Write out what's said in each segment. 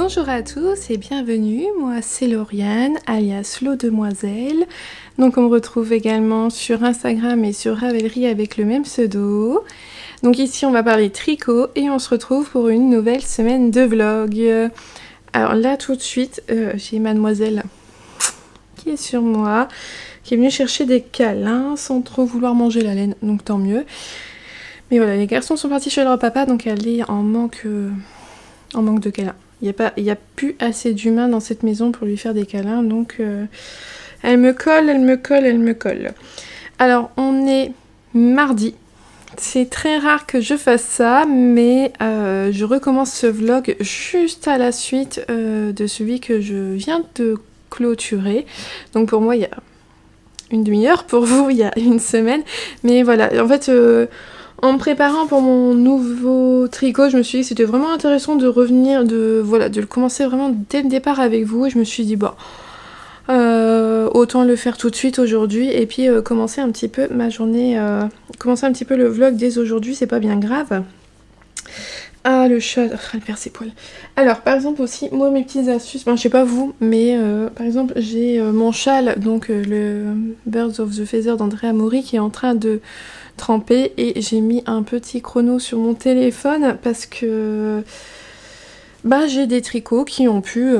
Bonjour à tous et bienvenue, moi c'est Lauriane alias Lo Demoiselle. Donc on me retrouve également sur Instagram et sur Ravelry avec le même pseudo. Donc ici on va parler tricot et on se retrouve pour une nouvelle semaine de vlog. Alors là tout de suite j'ai mademoiselle qui est sur moi, qui est venue chercher des câlins sans trop vouloir manger la laine, donc tant mieux. Mais voilà, les garçons sont partis chez leur papa, donc elle est en manque de câlins. Il n'y a plus assez d'humains dans cette maison pour lui faire des câlins, donc elle me colle. Alors, on est mardi. C'est très rare que je fasse ça, mais je recommence ce vlog juste à la suite de celui que je viens de clôturer. Donc pour moi, il y a une demi-heure, pour vous, il y a une semaine. Mais voilà, en fait... en me préparant pour mon nouveau tricot, je me suis dit que c'était vraiment intéressant de revenir, de le commencer vraiment dès le départ avec vous. Et je me suis dit, bon, autant le faire tout de suite aujourd'hui et puis commencer un petit peu ma journée, commencer un petit peu le vlog dès aujourd'hui, c'est pas bien grave. Ah, le chat, elle perd ses poils. Alors, par exemple aussi, moi mes petites astuces, je sais pas vous, mais par exemple j'ai mon châle, donc le Birds of the Feather d'Andrea Mori qui est en train de tremper et j'ai mis un petit chrono sur mon téléphone parce que j'ai des tricots qui ont pu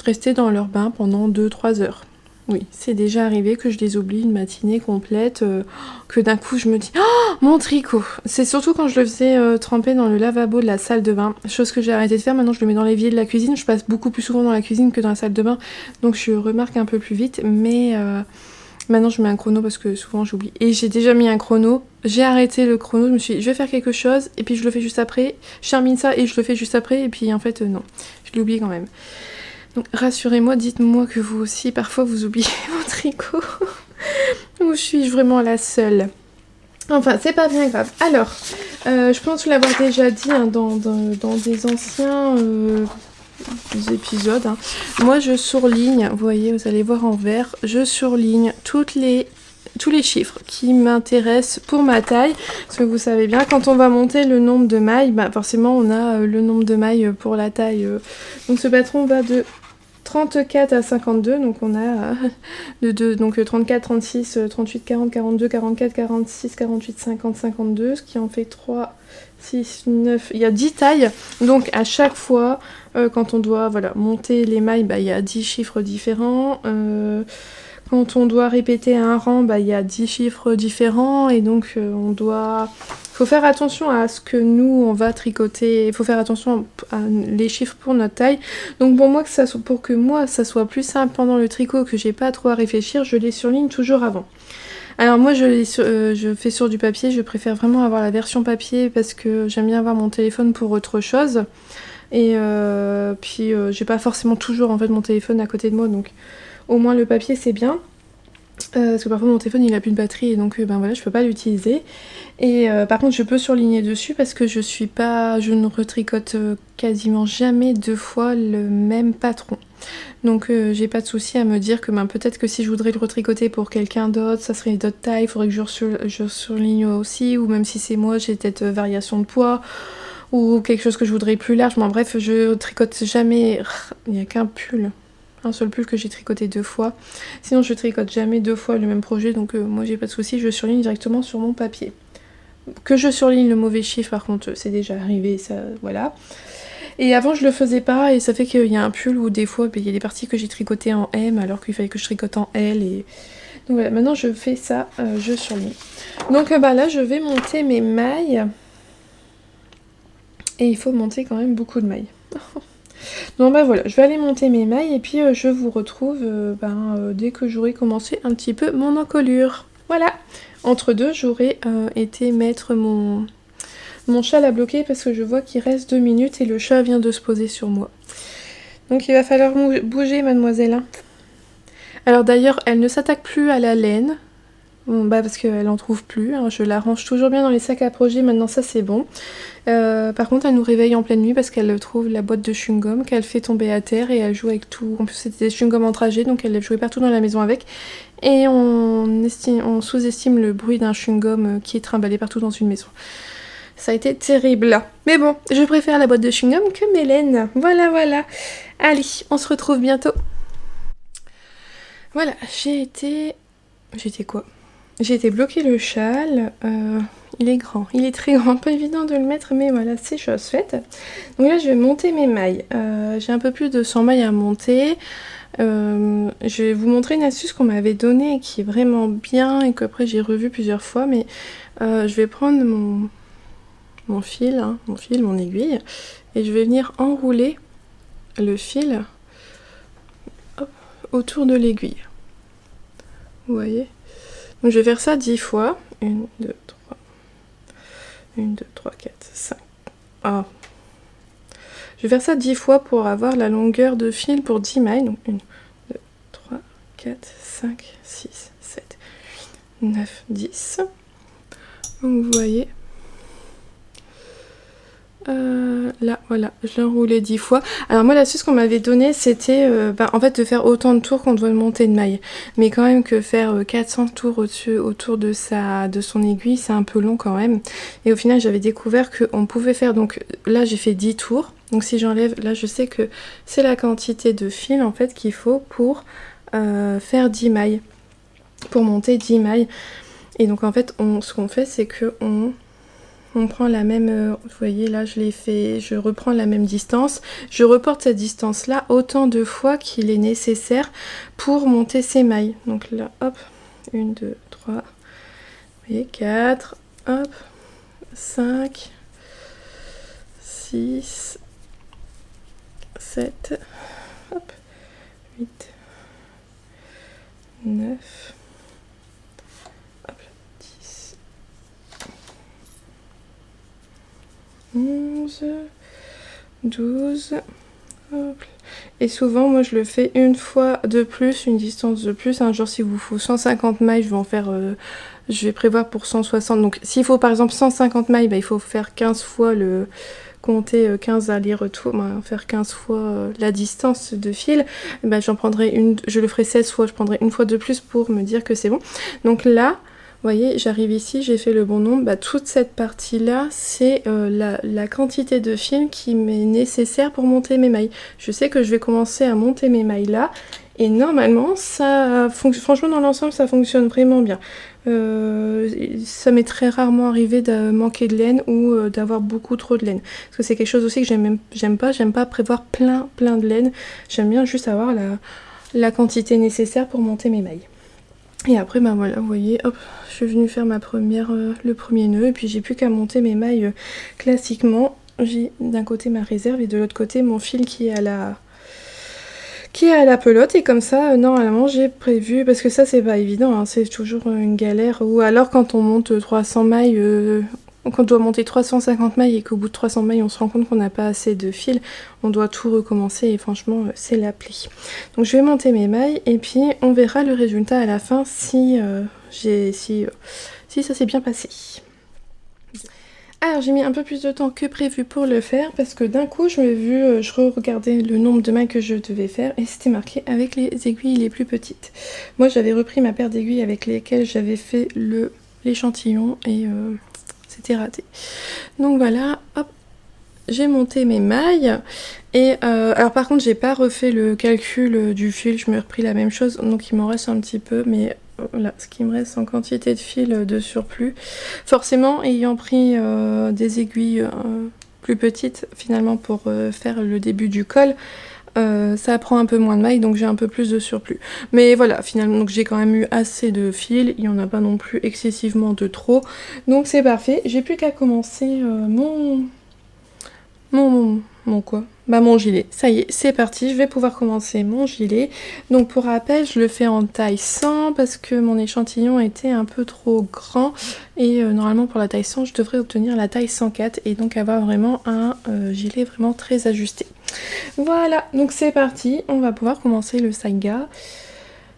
rester dans leur bain pendant 2-3 heures. Oui, c'est déjà arrivé que je les oublie une matinée complète, que d'un coup je me dis « Oh, mon tricot !» C'est surtout quand je le faisais tremper dans le lavabo de la salle de bain, chose que j'ai arrêté de faire. Maintenant je le mets dans l'évier de la cuisine, je passe beaucoup plus souvent dans la cuisine que dans la salle de bain, donc je remarque un peu plus vite, mais maintenant je mets un chrono parce que souvent j'oublie. Et j'ai déjà mis un chrono, j'ai arrêté le chrono, je me suis dit je vais faire quelque chose, et puis je le fais juste après, je termine ça et je le fais juste après, et puis en fait non, je l'ai oublié quand même. Donc rassurez-moi, dites-moi que vous aussi, parfois vous oubliez mon tricot. Ou suis-je vraiment la seule? Enfin, c'est pas bien grave. Alors, je pense vous l'avoir déjà dit dans des anciens épisodes. Moi, je surligne, vous voyez, vous allez voir en vert, je surligne tous les chiffres qui m'intéressent pour ma taille, parce que vous savez bien, quand on va monter le nombre de mailles, forcément on a le nombre de mailles pour la taille. Donc ce patron va de 34 à 52, donc on a donc 34, 36, 38, 40, 42, 44, 46, 48, 50, 52, ce qui en fait 3, 6, 9, il y a 10 tailles, donc à chaque fois, quand on doit monter les mailles, il y a 10 chiffres différents, quand on doit répéter un rang, il y a 10 chiffres différents, et donc faut faire attention à ce que nous, on va tricoter, il faut faire attention à les chiffres pour notre taille. Donc pour que moi, ça soit plus simple pendant le tricot, que j'ai pas trop à réfléchir, je les surligne toujours avant. Alors moi, je fais sur du papier, je préfère vraiment avoir la version papier, parce que j'aime bien avoir mon téléphone pour autre chose. Et puis, j'ai pas forcément toujours en fait mon téléphone à côté de moi, donc... Au moins le papier c'est bien, parce que parfois mon téléphone il a plus de batterie et donc je peux pas l'utiliser. Et par contre je peux surligner dessus parce que je ne retricote quasiment jamais 2 fois le même patron. Donc j'ai pas de souci à me dire que peut-être que si je voudrais le retricoter pour quelqu'un d'autre, ça serait d'autres tailles, il faudrait que je surligne aussi, ou même si c'est moi j'ai peut-être variation de poids, ou quelque chose que je voudrais plus large. Bref, je tricote jamais, il n'y a qu'un pull. Un seul pull que j'ai tricoté 2 fois. Sinon je tricote jamais 2 fois le même projet, donc moi j'ai pas de souci, je surligne directement sur mon papier. Que je surligne le mauvais chiffre par contre, c'est déjà arrivé, ça voilà. Et avant je le faisais pas, et ça fait qu'il y a un pull où des fois il y a des parties que j'ai tricotées en M alors qu'il fallait que je tricote en L. Et donc voilà, maintenant je fais ça, je surligne. Donc là je vais monter mes mailles. Et il faut monter quand même beaucoup de mailles. Donc voilà, je vais aller monter mes mailles et puis je vous retrouve dès que j'aurai commencé un petit peu mon encolure. Voilà. Entre deux, j'aurais été mettre mon châle à bloquer parce que je vois qu'il reste 2 minutes et le chat vient de se poser sur moi. Donc il va falloir bouger, mademoiselle. Alors d'ailleurs, elle ne s'attaque plus à la laine. Parce qu'elle en trouve plus, je la range toujours bien dans les sacs à projet, maintenant ça c'est bon. Par contre elle nous réveille en pleine nuit parce qu'elle trouve la boîte de chewing-gum qu'elle fait tomber à terre et elle joue avec tout. En plus c'était des chewing-gum en trajet, donc elle jouait partout dans la maison avec. Et on sous-estime le bruit d'un chewing-gum qui est trimballé partout dans une maison. Ça a été terrible. Mais bon, je préfère la boîte de chewing-gum que mes laines. Voilà, voilà. Allez, on se retrouve bientôt. Voilà, j'ai été... J'étais quoi? J'ai été bloquer le châle. Il est grand, il est très grand, pas évident de le mettre, mais voilà, c'est chose faite. Donc là, je vais monter mes mailles. J'ai un peu plus de 100 mailles à monter. Je vais vous montrer une astuce qu'on m'avait donnée et qui est vraiment bien et qu'après j'ai revu plusieurs fois, mais je vais prendre mon fil, hein, mon aiguille, et je vais venir enrouler le fil hop, autour de l'aiguille. Vous voyez? Donc je vais faire ça 10 fois. 1, 2, 3. 1, 2, 3, 4, 5. Ah. Je vais faire ça 10 fois pour avoir la longueur de fil pour 10 mailles. Donc 1, 2, 3, 4, 5, 6, 7, 9, 10. Donc vous voyez. Là, voilà, je l'ai enroulé 10 fois. Alors moi, l'astuce qu'on m'avait donnée, c'était en fait de faire autant de tours qu'on doit monter de maille. Mais quand même que faire 400 tours autour de son aiguille, c'est un peu long quand même. Et au final, j'avais découvert qu'on pouvait faire, donc là, j'ai fait 10 tours. Donc si j'enlève, là, je sais que c'est la quantité de fil, en fait, qu'il faut pour faire 10 mailles. Pour monter 10 mailles. Et donc, en fait, ce qu'on fait, c'est qu'on prend la même, vous voyez là je l'ai fait, je reprends la même distance, je reporte cette distance là autant de fois qu'il est nécessaire pour monter ces mailles. Donc là hop, 1, 2, 3, vous voyez 4, hop, 5, 6, 7, hop, 8, 9, 11, 12, hop. Et souvent moi je le fais une fois de plus, une distance de plus. Un jour s'il vous faut 150 mailles, je vais en faire, je vais prévoir pour 160. Donc s'il faut par exemple 150 mailles, bah, il faut faire 15 fois compter 15 allers-retours, faire 15 fois la distance de fil. Bah, j'en prendrai une, je le ferai 16 fois, je prendrai une fois de plus pour me dire que c'est bon. Donc là, vous voyez, j'arrive ici, j'ai fait le bon nombre. Bah, toute cette partie-là, c'est la quantité de fil qui m'est nécessaire pour monter mes mailles. Je sais que je vais commencer à monter mes mailles là. Et normalement, ça franchement, dans l'ensemble, ça fonctionne vraiment bien. Ça m'est très rarement arrivé de manquer de laine ou d'avoir beaucoup trop de laine. Parce que c'est quelque chose aussi que j'aime pas prévoir plein de laine. J'aime bien juste avoir la quantité nécessaire pour monter mes mailles. Et après, bah voilà, vous voyez, hop, je suis venue faire le premier nœud, et puis j'ai plus qu'à monter mes mailles classiquement. J'ai d'un côté ma réserve et de l'autre côté mon fil qui est à la pelote, et comme ça, normalement, j'ai prévu, parce que ça, c'est pas évident, hein, c'est toujours une galère, ou alors quand on monte 300 mailles, quand on doit monter 350 mailles et qu'au bout de 300 mailles on se rend compte qu'on n'a pas assez de fil, on doit tout recommencer et franchement c'est l'appli. Donc je vais monter mes mailles et puis on verra le résultat à la fin si ça s'est bien passé. Alors j'ai mis un peu plus de temps que prévu pour le faire parce que d'un coup je regardais le nombre de mailles que je devais faire et c'était marqué avec les aiguilles les plus petites. Moi j'avais repris ma paire d'aiguilles avec lesquelles j'avais fait l'échantillon et c'était raté. Donc voilà, hop, j'ai monté mes mailles. Et alors par contre j'ai pas refait le calcul du fil, je me suis repris la même chose, donc il m'en reste un petit peu, mais voilà ce qui me reste en quantité de fil de surplus. Forcément ayant pris des aiguilles plus petites finalement pour faire le début du col, ça prend un peu moins de mailles, donc j'ai un peu plus de surplus. Mais voilà, finalement, donc j'ai quand même eu assez de fil, il n'y en a pas non plus excessivement de trop. Donc c'est parfait, j'ai plus qu'à commencer mon gilet. Ça y est, c'est parti, je vais pouvoir commencer mon gilet. Donc pour rappel, je le fais en taille 100 parce que mon échantillon était un peu trop grand. Et normalement pour la taille 100, je devrais obtenir la taille 104 et donc avoir vraiment un gilet vraiment très ajusté. Voilà, donc c'est parti, on va pouvoir commencer le saga.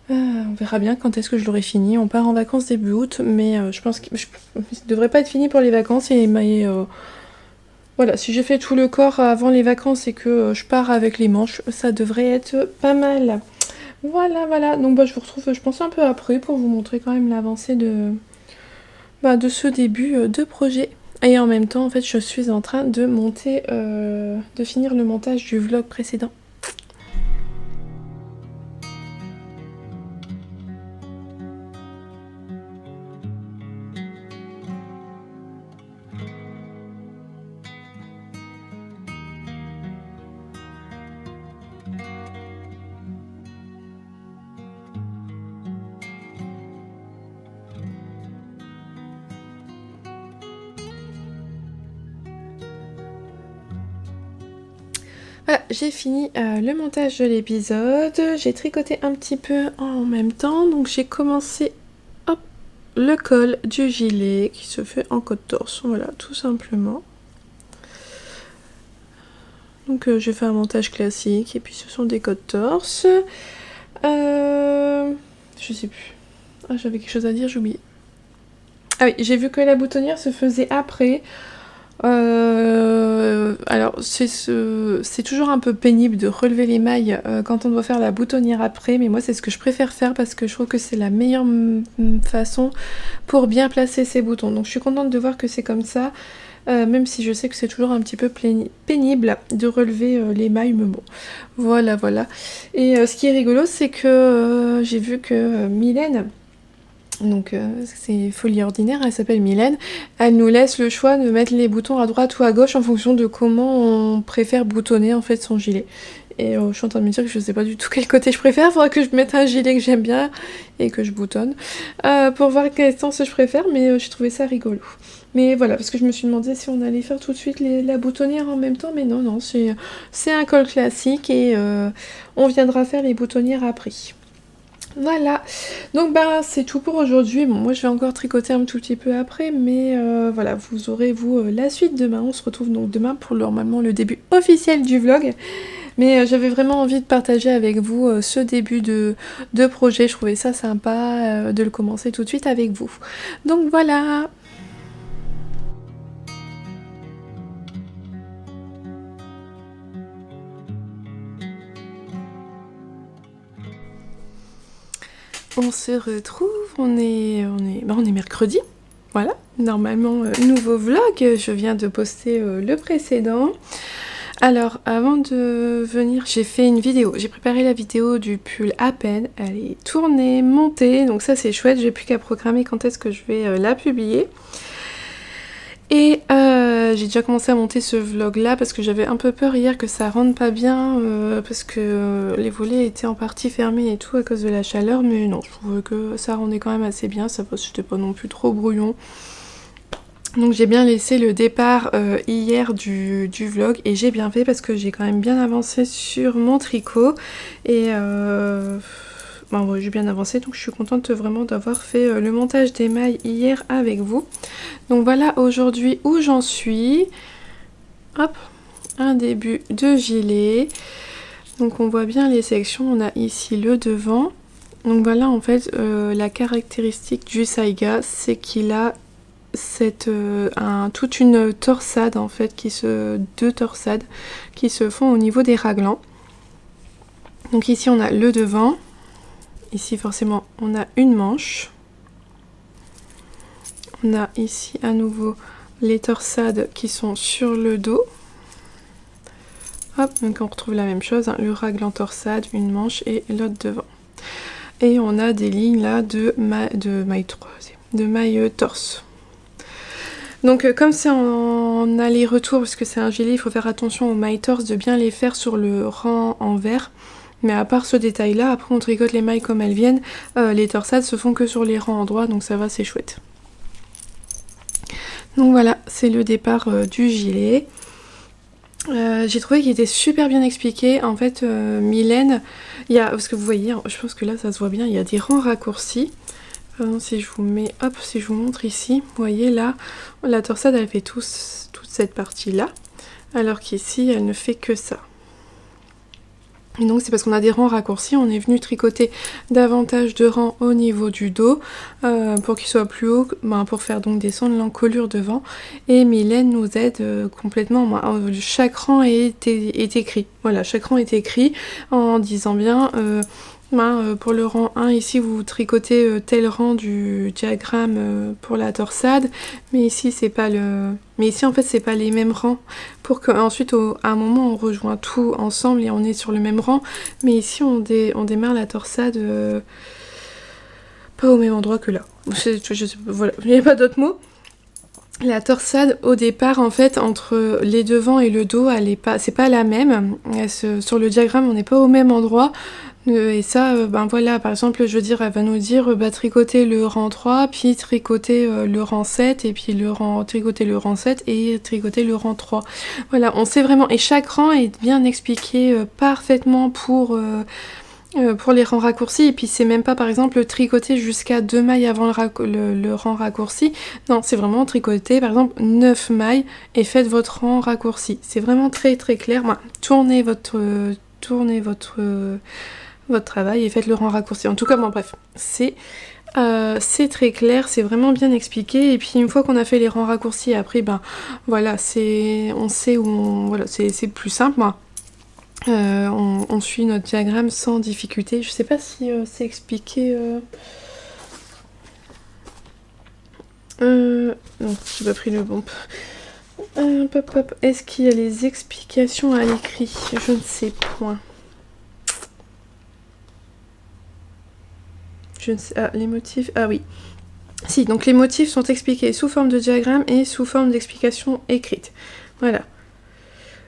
On verra bien quand est-ce que je l'aurai fini. On part en vacances début août, mais je pense qu'il ne devrait pas être fini pour les vacances. Voilà, si j'ai fait tout le corps avant les vacances et que je pars avec les manches, ça devrait être pas mal. Voilà. Donc je vous retrouve, je pense, un peu après pour vous montrer quand même l'avancée de ce début de projet. Et en même temps, en fait, je suis en train de monter, de finir le montage du vlog précédent. Voilà, j'ai fini le montage de l'épisode, j'ai tricoté un petit peu en même temps, donc j'ai commencé hop, le col du gilet qui se fait en côte torse, voilà, tout simplement. Donc j'ai fait un montage classique et puis ce sont des côtes torse. Je sais plus. Ah, j'avais quelque chose à dire, j'ai oublié. Ah oui, j'ai vu que la boutonnière se faisait après. Alors c'est toujours un peu pénible de relever les mailles quand on doit faire la boutonnière après, mais moi c'est ce que je préfère faire parce que je trouve que c'est la meilleure façon pour bien placer ses boutons. Donc je suis contente de voir que c'est comme ça, même si je sais que c'est toujours un petit peu pénible de relever les mailles, mais bon, voilà. Et ce qui est rigolo, c'est que j'ai vu que Mylène, donc c'est Folie Ordinaire, elle s'appelle Mylène, elle nous laisse le choix de mettre les boutons à droite ou à gauche en fonction de comment on préfère boutonner en fait son gilet. Et je suis en train de me dire que je sais pas du tout quel côté je préfère, il faudra que je mette un gilet que j'aime bien et que je boutonne pour voir quel sens je préfère, mais j'ai trouvé ça rigolo. Mais voilà, parce que je me suis demandé si on allait faire tout de suite la boutonnière en même temps, mais non, c'est un col classique et on viendra faire les boutonnières après. Voilà, donc c'est tout pour aujourd'hui. Bon, moi je vais encore tricoter un tout petit peu après, mais voilà, vous aurez la suite demain. On se retrouve donc demain pour normalement le début officiel du vlog. Mais j'avais vraiment envie de partager avec vous ce début de projet. Je trouvais ça sympa de le commencer tout de suite avec vous. Donc voilà. On se retrouve, on est mercredi, voilà, normalement nouveau vlog, je viens de poster le précédent. Alors avant de venir, j'ai fait une vidéo, j'ai préparé la vidéo du pull à peine, elle est tournée, montée, donc ça c'est chouette, j'ai plus qu'à programmer quand est-ce que je vais la publier. Et j'ai déjà commencé à monter ce vlog là parce que j'avais un peu peur hier que ça rentre pas bien parce que les volets étaient en partie fermés et tout à cause de la chaleur, mais non, je trouve que ça rendait quand même assez bien, ça c'était pas non plus trop brouillon. Donc j'ai bien laissé le départ hier du vlog et j'ai bien fait parce que j'ai quand même bien avancé sur mon tricot et bon, j'ai bien avancé, donc je suis contente vraiment d'avoir fait le montage des mailles hier avec vous. Donc voilà aujourd'hui où j'en suis. Hop, un début de gilet. Donc on voit bien les sections, on a ici le devant. Donc voilà en fait la caractéristique du Saiga, c'est qu'il a toute une torsade en fait, deux torsades qui se font au niveau des raglans. Donc ici on a le devant. Ici forcément on a une manche. On a ici à nouveau les torsades qui sont sur le dos. Hop, donc on retrouve la même chose, hein, le raglan torsade, une manche et l'autre devant. Et on a des lignes là de maille torse. Donc comme c'est en aller-retour, parce que c'est un gilet, il faut faire attention aux mailles torse, de bien les faire sur le rang envers. Mais à part ce détail là, après on tricote les mailles comme elles viennent, les torsades se font que sur les rangs endroits, donc ça va, c'est chouette. Donc voilà, c'est le départ du gilet. J'ai trouvé qu'il était super bien expliqué. En fait, Mylène, parce que vous voyez, je pense que là ça se voit bien, il y a des rangs raccourcis. Si je vous mets, hop, si je vous montre ici, vous voyez là, la torsade elle fait toute cette partie là, alors qu'ici elle ne fait que ça. Et donc c'est parce qu'on a des rangs raccourcis, on est venu tricoter davantage de rangs au niveau du dos pour qu'il soit plus haut, pour faire donc descendre l'encolure devant. Et Mylène nous aide complètement. Chaque rang est écrit. Voilà, chaque rang est écrit en disant bien Pour le rang 1, ici vous tricotez tel rang du diagramme pour la torsade, mais ici c'est pas le... Mais ici en fait c'est pas les mêmes rangs, pour qu'ensuite à un moment on rejoint tout ensemble et on est sur le même rang, mais ici on démarre la torsade pas au même endroit que là. Voilà, il n'y a pas d'autre mot. La torsade au départ en fait entre les devants et le dos c'est pas la même. Sur le diagramme on n'est pas au même endroit. Et ça, voilà, par exemple, je veux dire, elle va nous dire tricoter le rang 3, puis tricoter le rang 7, et puis tricoter le rang 7 et tricoter le rang 3. Voilà, on sait vraiment, et chaque rang est bien expliqué parfaitement pour les rangs raccourcis, et puis c'est même pas par exemple tricoter jusqu'à 2 mailles avant le rang raccourci, non, c'est vraiment tricoter par exemple 9 mailles et faites votre rang raccourci. C'est vraiment très très clair. Tournez votre travail et faites le rang raccourci. En tout cas, bref, c'est très clair, c'est vraiment bien expliqué. Et puis une fois qu'on a fait les rangs raccourcis, après, voilà, on sait où voilà, c'est plus simple. On suit notre diagramme sans difficulté. Je sais pas si c'est expliqué. Non, j'ai pas pris le bon. Est-ce qu'il y a les explications à l'écrit? Je ne sais point. Je ne sais... Ah, les motifs... Ah oui. Si, donc les motifs sont expliqués sous forme de diagramme et sous forme d'explication écrite. Voilà.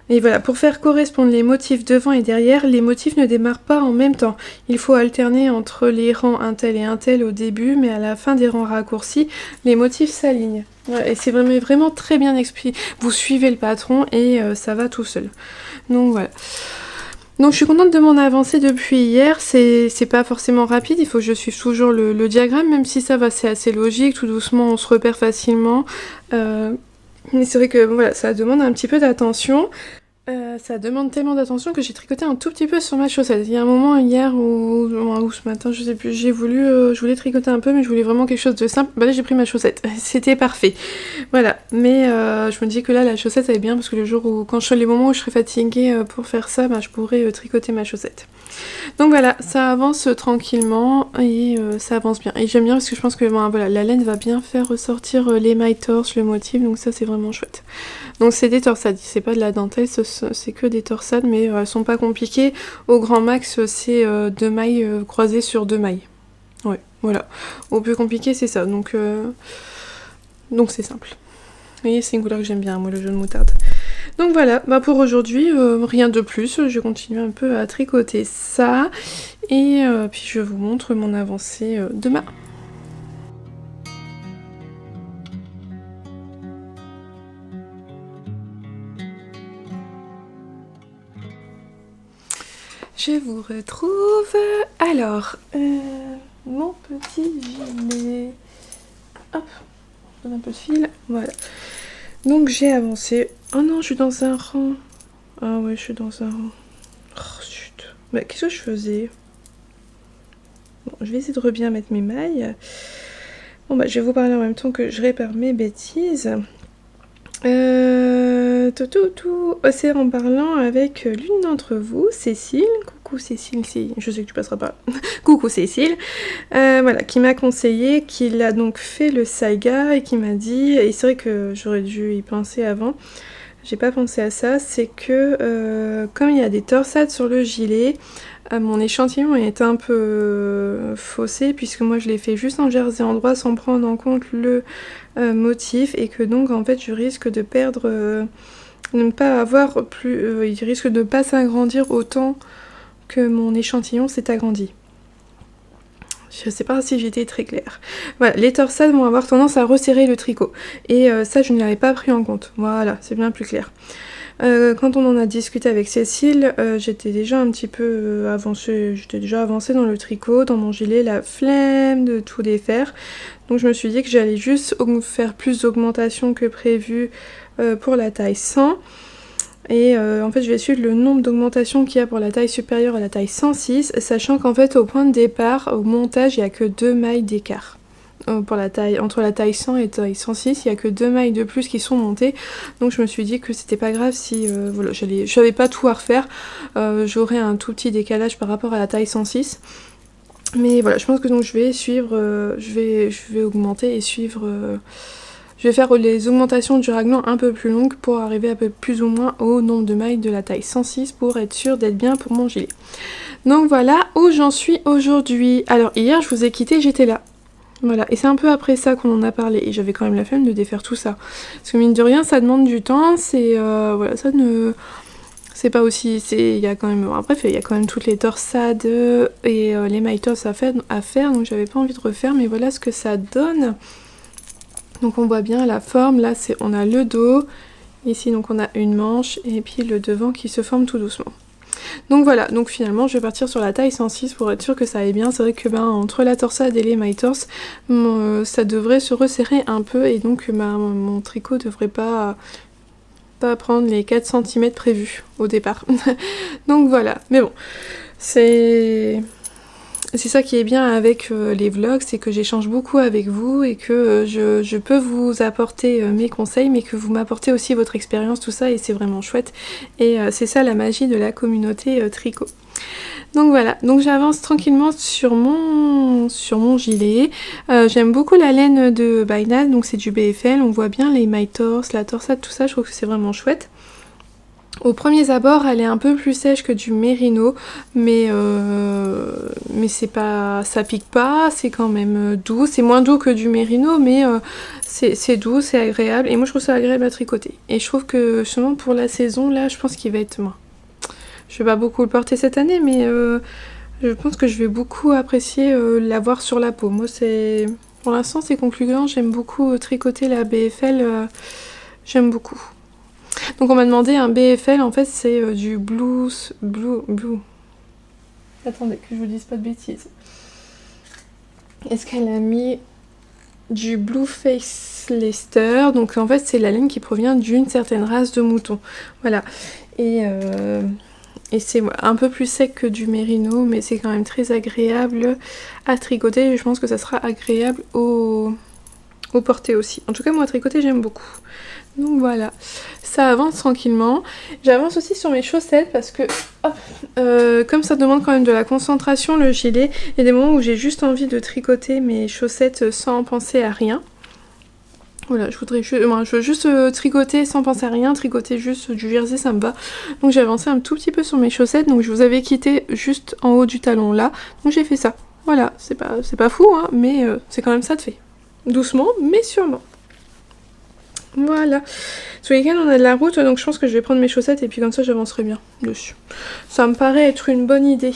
Et voilà, pour faire correspondre les motifs devant et derrière, les motifs ne démarrent pas en même temps. Il faut alterner entre les rangs un tel et un tel au début, mais à la fin des rangs raccourcis, les motifs s'alignent. Voilà, et c'est vraiment très bien expliqué. Vous suivez le patron et ça va tout seul. Donc voilà. Donc je suis contente de mon avancée depuis hier, c'est pas forcément rapide, il faut que je suive toujours le diagramme, même si ça va, c'est assez logique, tout doucement on se repère facilement. Mais c'est vrai que voilà, ça demande un petit peu d'attention. Ça demande tellement d'attention que j'ai tricoté un tout petit peu sur ma chaussette. Il y a un moment hier ou ce matin, je sais plus, je voulais tricoter un peu, mais je voulais vraiment quelque chose de simple. Là j'ai pris ma chaussette, c'était parfait. Voilà, mais je me dis que là la chaussette elle est bien parce que les moments où je serai fatiguée pour faire ça, je pourrais tricoter ma chaussette. Donc voilà, ça avance tranquillement et ça avance bien. Et j'aime bien parce que je pense que voilà, la laine va bien faire ressortir les mailles torses, le motif, donc ça c'est vraiment chouette. Donc c'est des torsades, c'est pas de la dentelle, c'est que des torsades, mais elles sont pas compliquées. Au grand max, c'est 2 mailles croisées sur 2 mailles. Ouais, voilà. Au plus compliqué, c'est ça, donc c'est simple. Vous voyez, c'est une couleur que j'aime bien, moi, le jaune moutarde. Donc voilà, pour aujourd'hui, rien de plus. Je continue un peu à tricoter ça. Et puis je vous montre mon avancée demain. Je vous retrouve. Alors, mon petit gilet. Hop, je donne un peu de fil. Voilà. Donc j'ai avancé. Oh non, je suis dans un rang. Ah ouais, je suis dans un rang. Oh zut. Qu'est-ce que je faisais? Bon, je vais essayer de bien mettre mes mailles. Bon je vais vous parler en même temps que je répare mes bêtises. C'est en parlant avec l'une d'entre vous, Cécile. Coucou Cécile, je sais que tu passeras pas. Coucou Cécile. Voilà, qui m'a conseillé, qu'il a donc fait le Saiga et qui m'a dit, et c'est vrai que j'aurais dû y penser avant, j'ai pas pensé à ça, c'est que comme il y a des torsades sur le gilet, mon échantillon est un peu faussé puisque moi je l'ai fait juste en jersey endroit sans prendre en compte le motif et que donc en fait je risque de perdre, ne pas avoir plus, il risque de ne pas s'agrandir autant que mon échantillon s'est agrandi. Je sais pas si j'étais très claire. Voilà, les torsades vont avoir tendance à resserrer le tricot. Et ça, je ne l'avais pas pris en compte. Voilà, c'est bien plus clair. Quand on en a discuté avec Cécile, j'étais déjà un petit peu avancée. J'étais déjà avancée dans le tricot, dans mon gilet, la flemme de tout défaire. Donc je me suis dit que j'allais juste faire plus d'augmentation que prévu pour la taille 100. Et en fait je vais suivre le nombre d'augmentations qu'il y a pour la taille supérieure à la taille 106, sachant qu'en fait au point de départ, au montage, il n'y a que 2 mailles d'écart. Pour la taille, entre la taille 100 et la taille 106, il n'y a que 2 mailles de plus qui sont montées. Donc je me suis dit que c'était pas grave si voilà, je n'avais pas tout à refaire. J'aurais un tout petit décalage par rapport à la taille 106. Mais voilà, je pense que donc je vais suivre, je vais augmenter et suivre... je vais faire les augmentations du raglan un peu plus longues pour arriver à peu plus ou moins au nombre de mailles de la taille 106 pour être sûre d'être bien pour mon gilet. Donc voilà où j'en suis aujourd'hui. Alors hier je vous ai quitté, j'étais là. Voilà, et c'est un peu après ça qu'on en a parlé, et j'avais quand même la flemme de défaire tout ça. Parce que mine de rien, ça demande du temps, c'est... voilà, ça ne... C'est pas aussi... Il y a quand même... Bref, il y a quand même toutes les torsades et les mailles torse à faire, donc j'avais pas envie de refaire, mais voilà ce que ça donne. Donc on voit bien la forme, là on a le dos, ici donc on a une manche, et puis le devant qui se forme tout doucement. Donc voilà, donc finalement je vais partir sur la taille 106 pour être sûre que ça aille bien. C'est vrai que entre la torsade et les mailles torse, ça devrait se resserrer un peu et donc mon tricot devrait pas prendre les 4 cm prévus au départ. Donc voilà, mais bon, c'est ça qui est bien avec les vlogs, c'est que j'échange beaucoup avec vous et que je peux vous apporter mes conseils, mais que vous m'apportez aussi votre expérience, tout ça, et c'est vraiment chouette. Et c'est ça la magie de la communauté tricot. Donc voilà, donc j'avance tranquillement sur mon gilet. J'aime beaucoup la laine de Bynade, donc c'est du BFL, on voit bien les mailles torse, la torsade, tout ça, je trouve que c'est vraiment chouette. Au premier abord, elle est un peu plus sèche que du mérino, mais c'est pas, ça pique pas, c'est quand même doux. C'est moins doux que du mérino, mais c'est doux, c'est agréable. Et moi, je trouve ça agréable à tricoter. Et je trouve que justement pour la saison, là, je pense qu'il va être moins. Je vais pas beaucoup le porter cette année, mais je pense que je vais beaucoup apprécier l'avoir sur la peau. Moi, pour l'instant, c'est concluant. J'aime beaucoup tricoter la BFL. J'aime beaucoup. Donc on m'a demandé un BFL, en fait c'est du blue... Attendez, que je vous dise pas de bêtises. Est-ce qu'elle a mis du Blue Face Leicester? Donc en fait c'est la laine qui provient d'une certaine race de mouton. Voilà. Et c'est un peu plus sec que du mérino, mais c'est quand même très agréable à tricoter. Je pense que ça sera agréable au porter aussi. En tout cas moi à tricoter j'aime beaucoup. Donc voilà, ça avance tranquillement. J'avance aussi sur mes chaussettes parce que comme ça demande quand même de la concentration le gilet, il y a des moments où j'ai juste envie de tricoter mes chaussettes sans penser à rien. Voilà, je veux juste tricoter sans penser à rien, tricoter juste du jersey, ça me va. Donc j'ai avancé un tout petit peu sur mes chaussettes, donc je vous avais quitté juste en haut du talon là. Donc j'ai fait ça. Voilà, c'est pas fou, hein, mais c'est quand même ça de fait. Doucement, mais sûrement. Voilà. Ce week-end on a de la route, donc je pense que je vais prendre mes chaussettes et puis comme ça j'avancerai bien dessus. Ça me paraît être une bonne idée.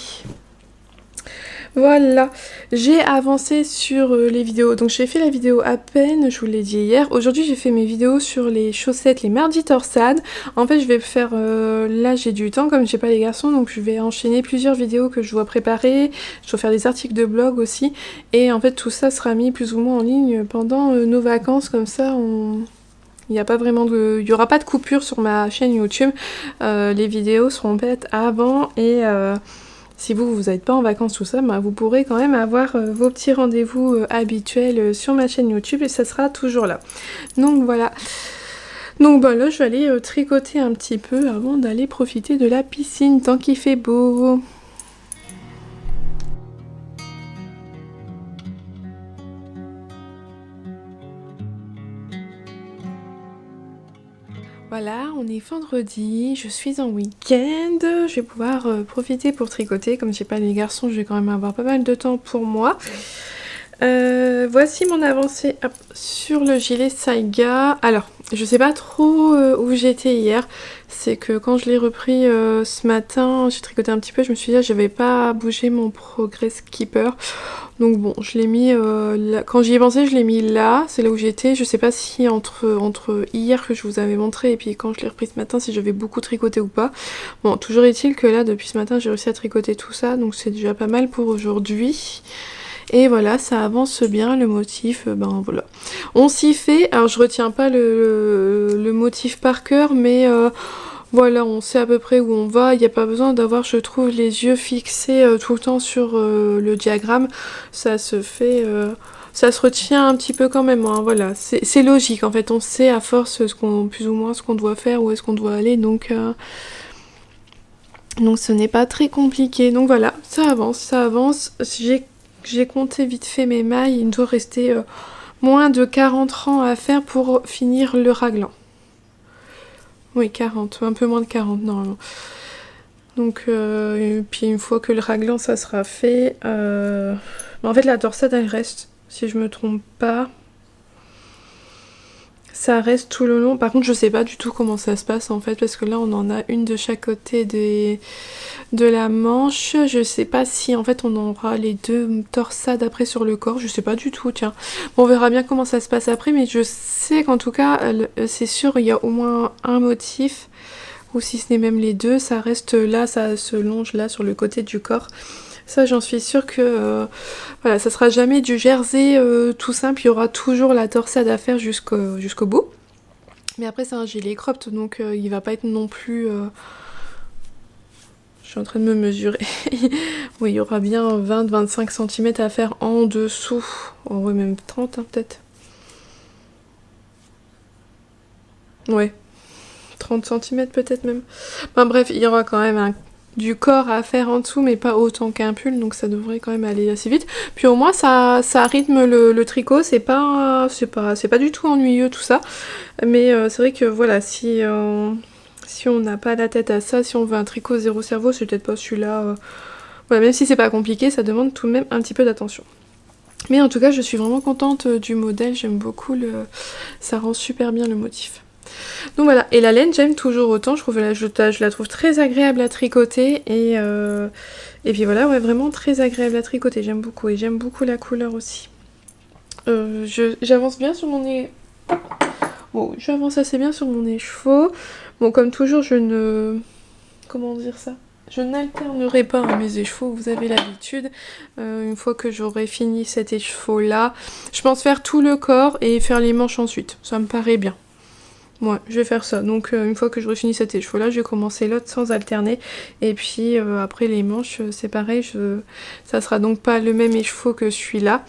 Voilà, j'ai avancé sur les vidéos, donc j'ai fait la vidéo à peine, je vous l'ai dit hier. Aujourd'hui j'ai fait mes vidéos sur les chaussettes, les mardis torsades. En fait je vais faire, là j'ai du temps comme j'ai pas les garçons, donc je vais enchaîner plusieurs vidéos que je dois préparer. Je dois faire des articles de blog aussi, et en fait tout ça sera mis plus ou moins en ligne pendant nos vacances, comme ça il n'y a pas vraiment il y aura pas de coupure sur ma chaîne YouTube. Les vidéos seront faites avant et si vous n'êtes pas en vacances tout ça, bah, vous pourrez quand même avoir vos petits rendez-vous habituels sur ma chaîne YouTube et ça sera toujours là. Donc voilà. Donc bah là je vais aller tricoter un petit peu avant d'aller profiter de la piscine tant qu'il fait beau. Voilà, on est vendredi, je suis en week-end, je vais pouvoir profiter pour tricoter. Comme j'ai pas les garçons, je vais quand même avoir pas mal de temps pour moi. Voici mon avancée sur le gilet Saiga. Alors, je sais pas trop où j'étais hier. C'est que quand je l'ai repris ce matin, j'ai tricoté un petit peu, je me suis dit j'avais pas bougé mon Progress Keeper. Donc bon, je l'ai mis là. Quand j'y ai pensé, je l'ai mis là, c'est là où j'étais. Je sais pas si entre hier que je vous avais montré et puis quand je l'ai repris ce matin, si j'avais beaucoup tricoté ou pas. Bon, toujours est-il que là, depuis ce matin, j'ai réussi à tricoter tout ça, donc c'est déjà pas mal pour aujourd'hui. Et voilà, ça avance bien, le motif, ben voilà. On s'y fait, alors je retiens pas le motif par cœur, mais voilà, on sait à peu près où on va. Il n'y a pas besoin d'avoir, je trouve, les yeux fixés tout le temps sur le diagramme. Ça se fait... ça se retient un petit peu quand même, hein, voilà. C'est logique, en fait, on sait à force plus ou moins ce qu'on doit faire, où est-ce qu'on doit aller, donc ce n'est pas très compliqué. Donc voilà, ça avance, ça avance. J'ai J'ai compté vite fait mes mailles, il me doit rester moins de 40 rangs à faire pour finir le raglan. Oui, 40, un peu moins de 40 normalement. Donc, et puis une fois que le raglan ça sera fait, en fait la torsade elle reste, si je me trompe pas. Ça reste tout le long. Par contre, je sais pas du tout comment ça se passe en fait, parce que là on en a une de chaque côté de la manche. Je sais pas si en fait on aura les deux torsades après sur le corps. Je sais pas du tout, tiens. Bon, on verra bien comment ça se passe après, mais je sais qu'en tout cas, c'est sûr, il y a au moins un motif, ou si ce n'est même les deux, ça reste là, ça se longe là sur le côté du corps. Ça, j'en suis sûre que voilà, ça sera jamais du jersey tout simple, il y aura toujours la torsade à faire jusqu'au bout. Mais après, c'est un gilet cropped, donc il va pas être non plus... Je suis en train de me mesurer. Oui, il y aura bien 20-25 cm à faire en dessous. Oh, ouais, même 30 hein, peut-être. Ouais, 30 cm peut-être même. Enfin bref, il y aura quand même du corps à faire en dessous, mais pas autant qu'un pull, donc ça devrait quand même aller assez vite. Puis au moins ça rythme le tricot, c'est pas du tout ennuyeux tout ça. Mais c'est vrai que voilà, si on n'a pas la tête à ça, si on veut un tricot zéro cerveau, c'est peut-être pas celui-là. Voilà, même si c'est pas compliqué, ça demande tout de même un petit peu d'attention. Mais en tout cas, je suis vraiment contente du modèle, j'aime beaucoup ça rend super bien le motif. Donc voilà, et la laine j'aime toujours autant, je la trouve très agréable à tricoter et puis voilà, ouais, vraiment très agréable à tricoter, j'aime beaucoup et j'aime beaucoup la couleur aussi. J'avance bien sur mon nez. Bon, j'avance assez bien sur mon écheveau. Bon, comme toujours, comment dire ça? Je n'alternerai pas mes échevaux, vous avez l'habitude. Une fois que j'aurai fini cet écheveau-là, je pense faire tout le corps et faire les manches ensuite. Ça me paraît bien. Ouais, je vais faire ça. Donc une fois que j'aurai fini cet écheveau-là, je vais commencer l'autre sans alterner. Et puis après les manches, c'est pareil. Ça sera donc pas le même écheveau que celui-là,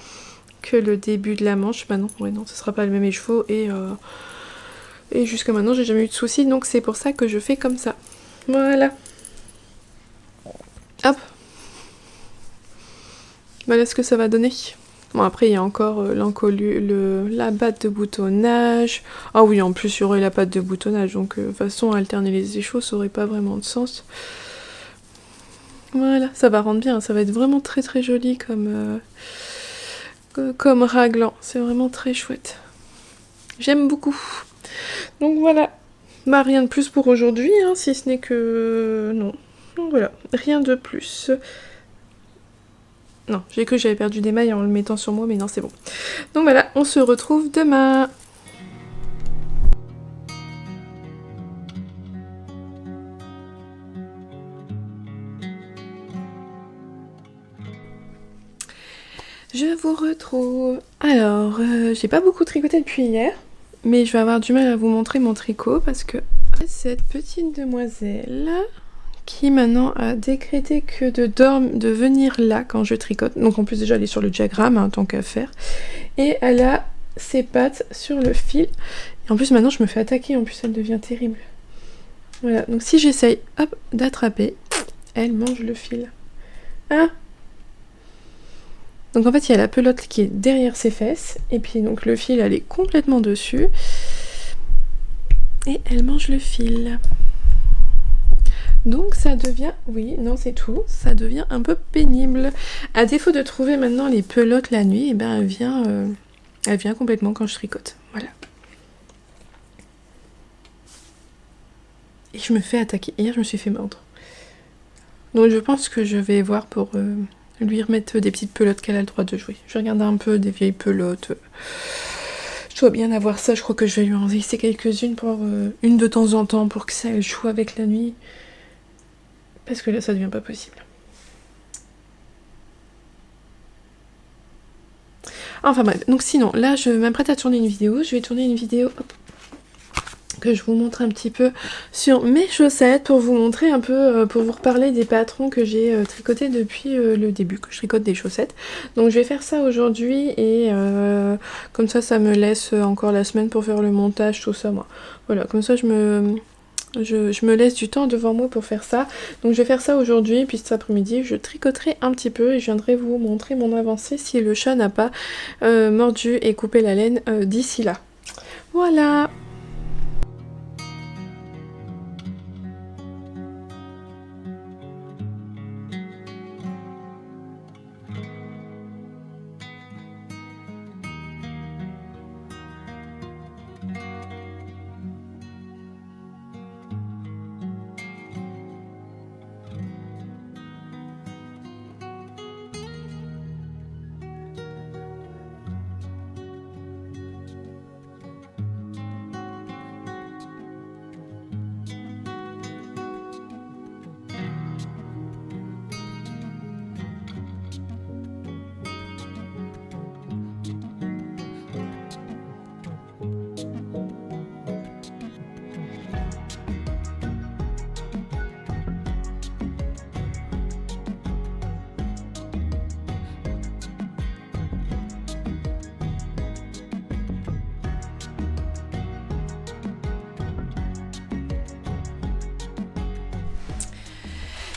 que le début de la manche. Bah non, ouais, non, ce sera pas le même écheveau. Et jusqu'à maintenant, j'ai jamais eu de soucis. Donc c'est pour ça que je fais comme ça. Voilà. Hop. Voilà ce que ça va donner. Bon, après, il y a encore la batte de boutonnage. Ah oui, en plus, il y aurait la batte de boutonnage. Donc, de toute façon, alterner les échevaux, ça aurait pas vraiment de sens. Voilà, ça va rendre bien. Ça va être vraiment très très joli comme raglan. C'est vraiment très chouette. J'aime beaucoup. Donc voilà. Bah, rien de plus pour aujourd'hui, hein, si ce n'est que... Non. Donc voilà, rien de plus. Non, j'ai cru que j'avais perdu des mailles en le mettant sur moi, mais non, c'est bon. Donc voilà, on se retrouve demain. Je vous retrouve. Alors, j'ai pas beaucoup tricoté depuis hier, mais je vais avoir du mal à vous montrer mon tricot parce que cette petite demoiselle qui maintenant a décrété que de venir là quand je tricote. Donc en plus déjà elle est sur le diagramme, hein, tant qu'à faire. Et elle a ses pattes sur le fil. Et en plus maintenant je me fais attaquer, en plus elle devient terrible. Voilà, donc si j'essaye hop d'attraper, elle mange le fil. Ah! Donc en fait il y a la pelote qui est derrière ses fesses. Et puis donc le fil elle est complètement dessus. Et elle mange le fil. Donc ça devient, oui, non c'est tout, ça devient un peu pénible. À défaut de trouver maintenant les pelotes la nuit, et ben elle vient complètement quand je tricote, voilà. Et je me fais attaquer, hier je me suis fait mordre. Donc je pense que je vais voir pour lui remettre des petites pelotes qu'elle a le droit de jouer. Je regarde un peu des vieilles pelotes. Je dois bien avoir ça, je crois que je vais lui en laisser quelques-unes pour une de temps en temps pour que ça elle joue avec la nuit. Parce que là, ça devient pas possible. Enfin bref, donc sinon, là, je m'apprête à tourner une vidéo. Je vais tourner une vidéo que je vous montre un petit peu sur mes chaussettes pour vous montrer un peu, pour vous reparler des patrons que j'ai tricotés depuis le début, que je tricote des chaussettes. Donc je vais faire ça aujourd'hui et comme ça me laisse encore la semaine pour faire le montage, tout ça, moi. Voilà, comme ça je me je me laisse du temps devant moi pour faire ça. Donc je vais faire ça aujourd'hui, puis cet après-midi je tricoterai un petit peu et je viendrai vous montrer mon avancée si le chat n'a pas mordu et coupé la laine d'ici là. Voilà.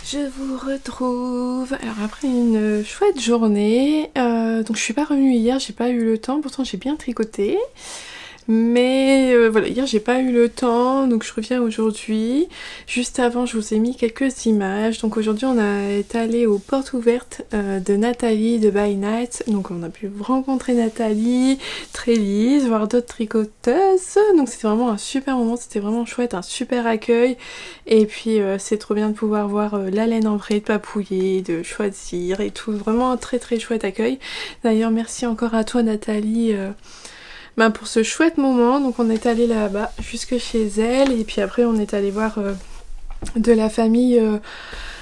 Je vous retrouve alors après une chouette journée, donc je suis pas revenue hier, j'ai pas eu le temps, pourtant j'ai bien tricoté. Mais voilà, hier j'ai pas eu le temps, donc je reviens aujourd'hui. Juste avant, je vous ai mis quelques images. Donc aujourd'hui, on est allé aux portes ouvertes de Nathalie de By Night. Donc on a pu rencontrer Nathalie, Trélise, voir d'autres tricoteuses. Donc c'était vraiment un super moment, c'était vraiment chouette, un super accueil. Et puis c'est trop bien de pouvoir voir la laine en vrai, de papouiller, de choisir et tout. Vraiment un très très chouette accueil. D'ailleurs, merci encore à toi Nathalie. Pour ce chouette moment. Donc on est allé là-bas jusque chez elle et puis après on est allé voir de la famille.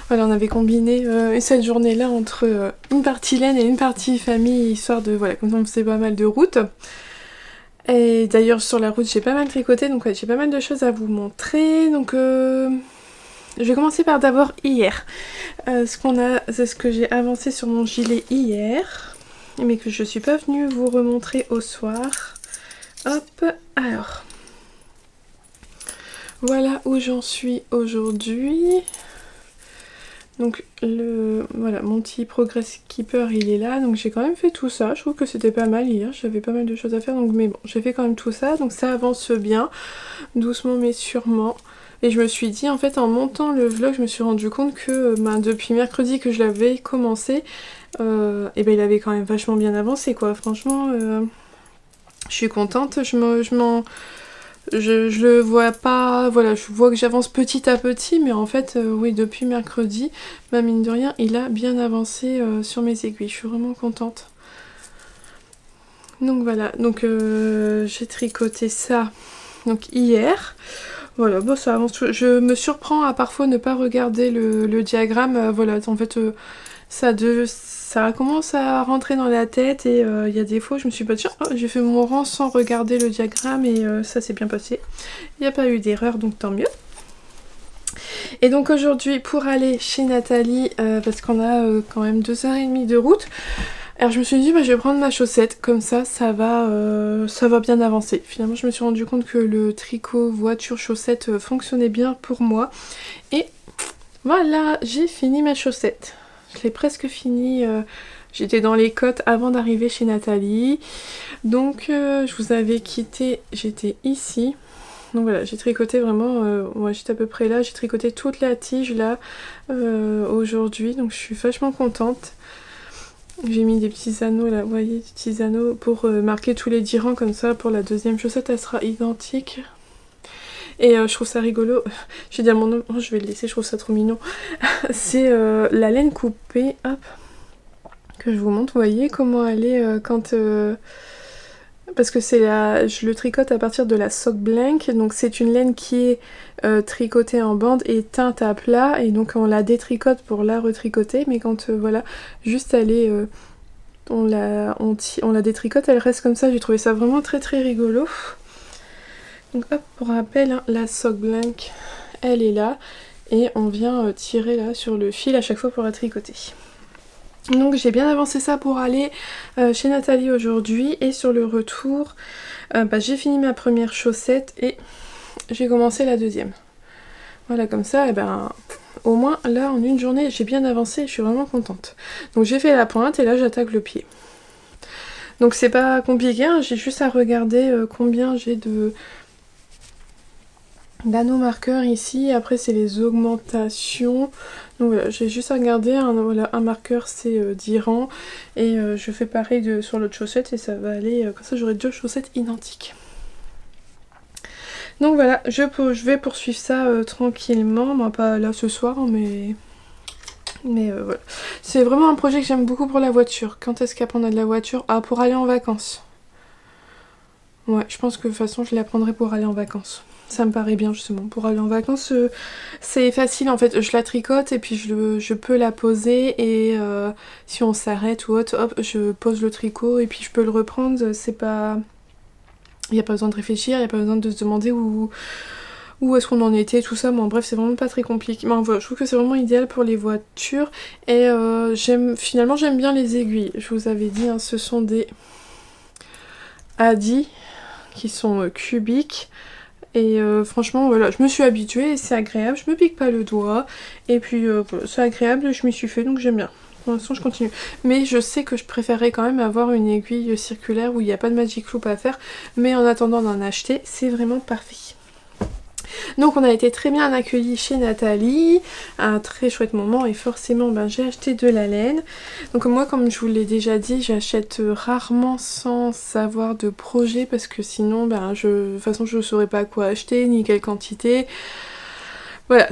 Voilà, on avait combiné cette journée-là entre une partie laine et une partie famille, histoire de, voilà, comme ça on faisait pas mal de route. Et d'ailleurs sur la route j'ai pas mal tricoté, donc ouais, j'ai pas mal de choses à vous montrer. Donc je vais commencer par d'abord hier. C'est ce que j'ai avancé sur mon gilet hier, mais que je suis pas venue vous remontrer au soir. Hop, alors, voilà où j'en suis aujourd'hui. Donc voilà, mon petit Progress Keeper il est là, donc j'ai quand même fait tout ça. Je trouve que c'était pas mal hier, j'avais pas mal de choses à faire, donc mais bon, j'ai fait quand même tout ça, donc ça avance bien, doucement mais sûrement. Et je me suis dit, en fait, en montant le vlog, je me suis rendu compte que depuis mercredi que je l'avais commencé, et il avait quand même vachement bien avancé, quoi. Franchement, je suis contente, je le vois pas, voilà, je vois que j'avance petit à petit, mais en fait, oui, depuis mercredi, mine de rien, il a bien avancé sur mes aiguilles, je suis vraiment contente. Donc voilà, donc j'ai tricoté ça donc hier. Voilà, bon ça avance, je me surprends à parfois ne pas regarder le diagramme, voilà, en fait ça commence à rentrer dans la tête et il y a des fois je me suis pas dit oh, j'ai fait mon rang sans regarder le diagramme et ça s'est bien passé. Il n'y a pas eu d'erreur donc tant mieux. Et donc aujourd'hui pour aller chez Nathalie, parce qu'on a quand même 2h30 de route, alors je me suis dit je vais prendre ma chaussette, comme ça va bien avancer. Finalement je me suis rendu compte que le tricot voiture chaussette fonctionnait bien pour moi. Et voilà, j'ai fini ma chaussette. Je l'ai presque fini, j'étais dans les côtes avant d'arriver chez Nathalie. Donc je vous avais quitté, j'étais ici. Donc voilà, j'ai tricoté vraiment, j'étais à peu près là, j'ai tricoté toute la tige là aujourd'hui, donc je suis vachement contente. J'ai mis des petits anneaux là, vous voyez, des petits anneaux pour marquer tous les 10 rangs, comme ça pour la deuxième chaussette elle sera identique. Et je trouve ça rigolo, je vais dire mon nom, je vais le laisser, je trouve ça trop mignon. C'est la laine coupée, hop, que je vous montre, vous voyez comment elle est quand... parce que je le tricote à partir de la Sock Blank, donc c'est une laine qui est tricotée en bande et teinte à plat, et donc on la détricote pour la retricoter, mais quand voilà, juste elle est... on la détricote, elle reste comme ça, j'ai trouvé ça vraiment très très rigolo. Donc hop, pour rappel, hein, la Sock Blank, elle est là, et on vient tirer là sur le fil à chaque fois pour la tricoter. Donc j'ai bien avancé ça pour aller chez Nathalie aujourd'hui, et sur le retour, j'ai fini ma première chaussette et j'ai commencé la deuxième. Voilà, comme ça, et ben, au moins, là, en une journée, j'ai bien avancé et je suis vraiment contente. Donc j'ai fait la pointe et là, j'attaque le pied. Donc c'est pas compliqué, hein, j'ai juste à regarder combien j'ai d'anneaux marqueurs ici. Après, c'est les augmentations. Donc voilà, j'ai juste à regarder. Voilà, un marqueur, c'est 10 rangs. Et je fais pareil sur l'autre chaussette et ça va aller. Comme ça, j'aurai 2 chaussettes identiques. Donc voilà, je vais poursuivre ça tranquillement. Bon, pas là ce soir, mais voilà. C'est vraiment un projet que j'aime beaucoup pour la voiture. Quand est-ce qu'après on a de la voiture? Ah, pour aller en vacances. Ouais, je pense que de toute façon, je la prendrai pour aller en vacances. Ça me paraît bien justement. Pour aller en vacances, c'est facile en fait. Je la tricote et puis je peux la poser et si on s'arrête ou autre, hop, je pose le tricot et puis je peux le reprendre. C'est pas... Il n'y a pas besoin de réfléchir, il n'y a pas besoin de se demander où est-ce qu'on en était, tout ça. Bon, bref, c'est vraiment pas très compliqué. Bon, voilà, je trouve que c'est vraiment idéal pour les voitures. Et finalement, j'aime bien les aiguilles. Je vous avais dit, hein, ce sont des Adi qui sont cubiques. Et franchement, voilà, je me suis habituée et c'est agréable. Je me pique pas le doigt. Et puis, voilà, c'est agréable, je m'y suis fait, donc j'aime bien. Pour l'instant, je continue. Mais je sais que je préférerais quand même avoir une aiguille circulaire où il n'y a pas de magic loop à faire. Mais en attendant d'en acheter, c'est vraiment parfait. Donc on a été très bien accueillis chez Nathalie, un très chouette moment et forcément j'ai acheté de la laine. Donc moi, comme je vous l'ai déjà dit, j'achète rarement sans savoir de projet parce que sinon de toute façon je ne saurais pas quoi acheter ni quelle quantité. Voilà,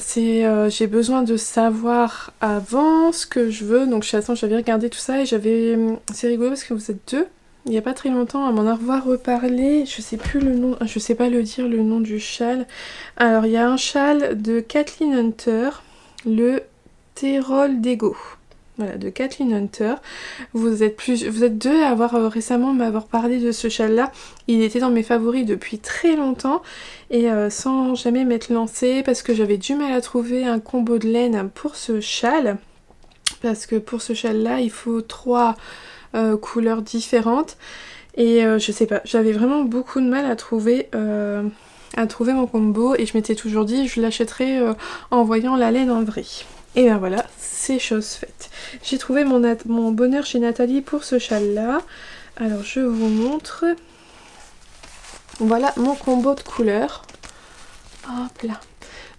j'ai besoin de savoir avant ce que je veux. Donc j'avais regardé tout ça et c'est rigolo parce que vous êtes deux. Il n'y a pas très longtemps à m'en avoir reparlé, je sais plus le nom, je sais pas le dire, le nom du châle. Alors il y a un châle de Kathleen Hunter, le Tyrol d'Ego. Voilà, de Kathleen Hunter. Vous êtes deux à avoir récemment m'avoir parlé de ce châle-là. Il était dans mes favoris depuis très longtemps et sans jamais m'être lancée parce que j'avais du mal à trouver un combo de laine pour ce châle. Parce que pour ce châle-là, il faut 3 couleurs différentes et je sais pas, j'avais vraiment beaucoup de mal à trouver mon combo et je m'étais toujours dit je l'achèterais en voyant la laine en vrai. Et ben voilà, c'est chose faite. J'ai trouvé mon bonheur chez Nathalie pour ce châle là. Alors je vous montre. Voilà mon combo de couleurs. Hop là.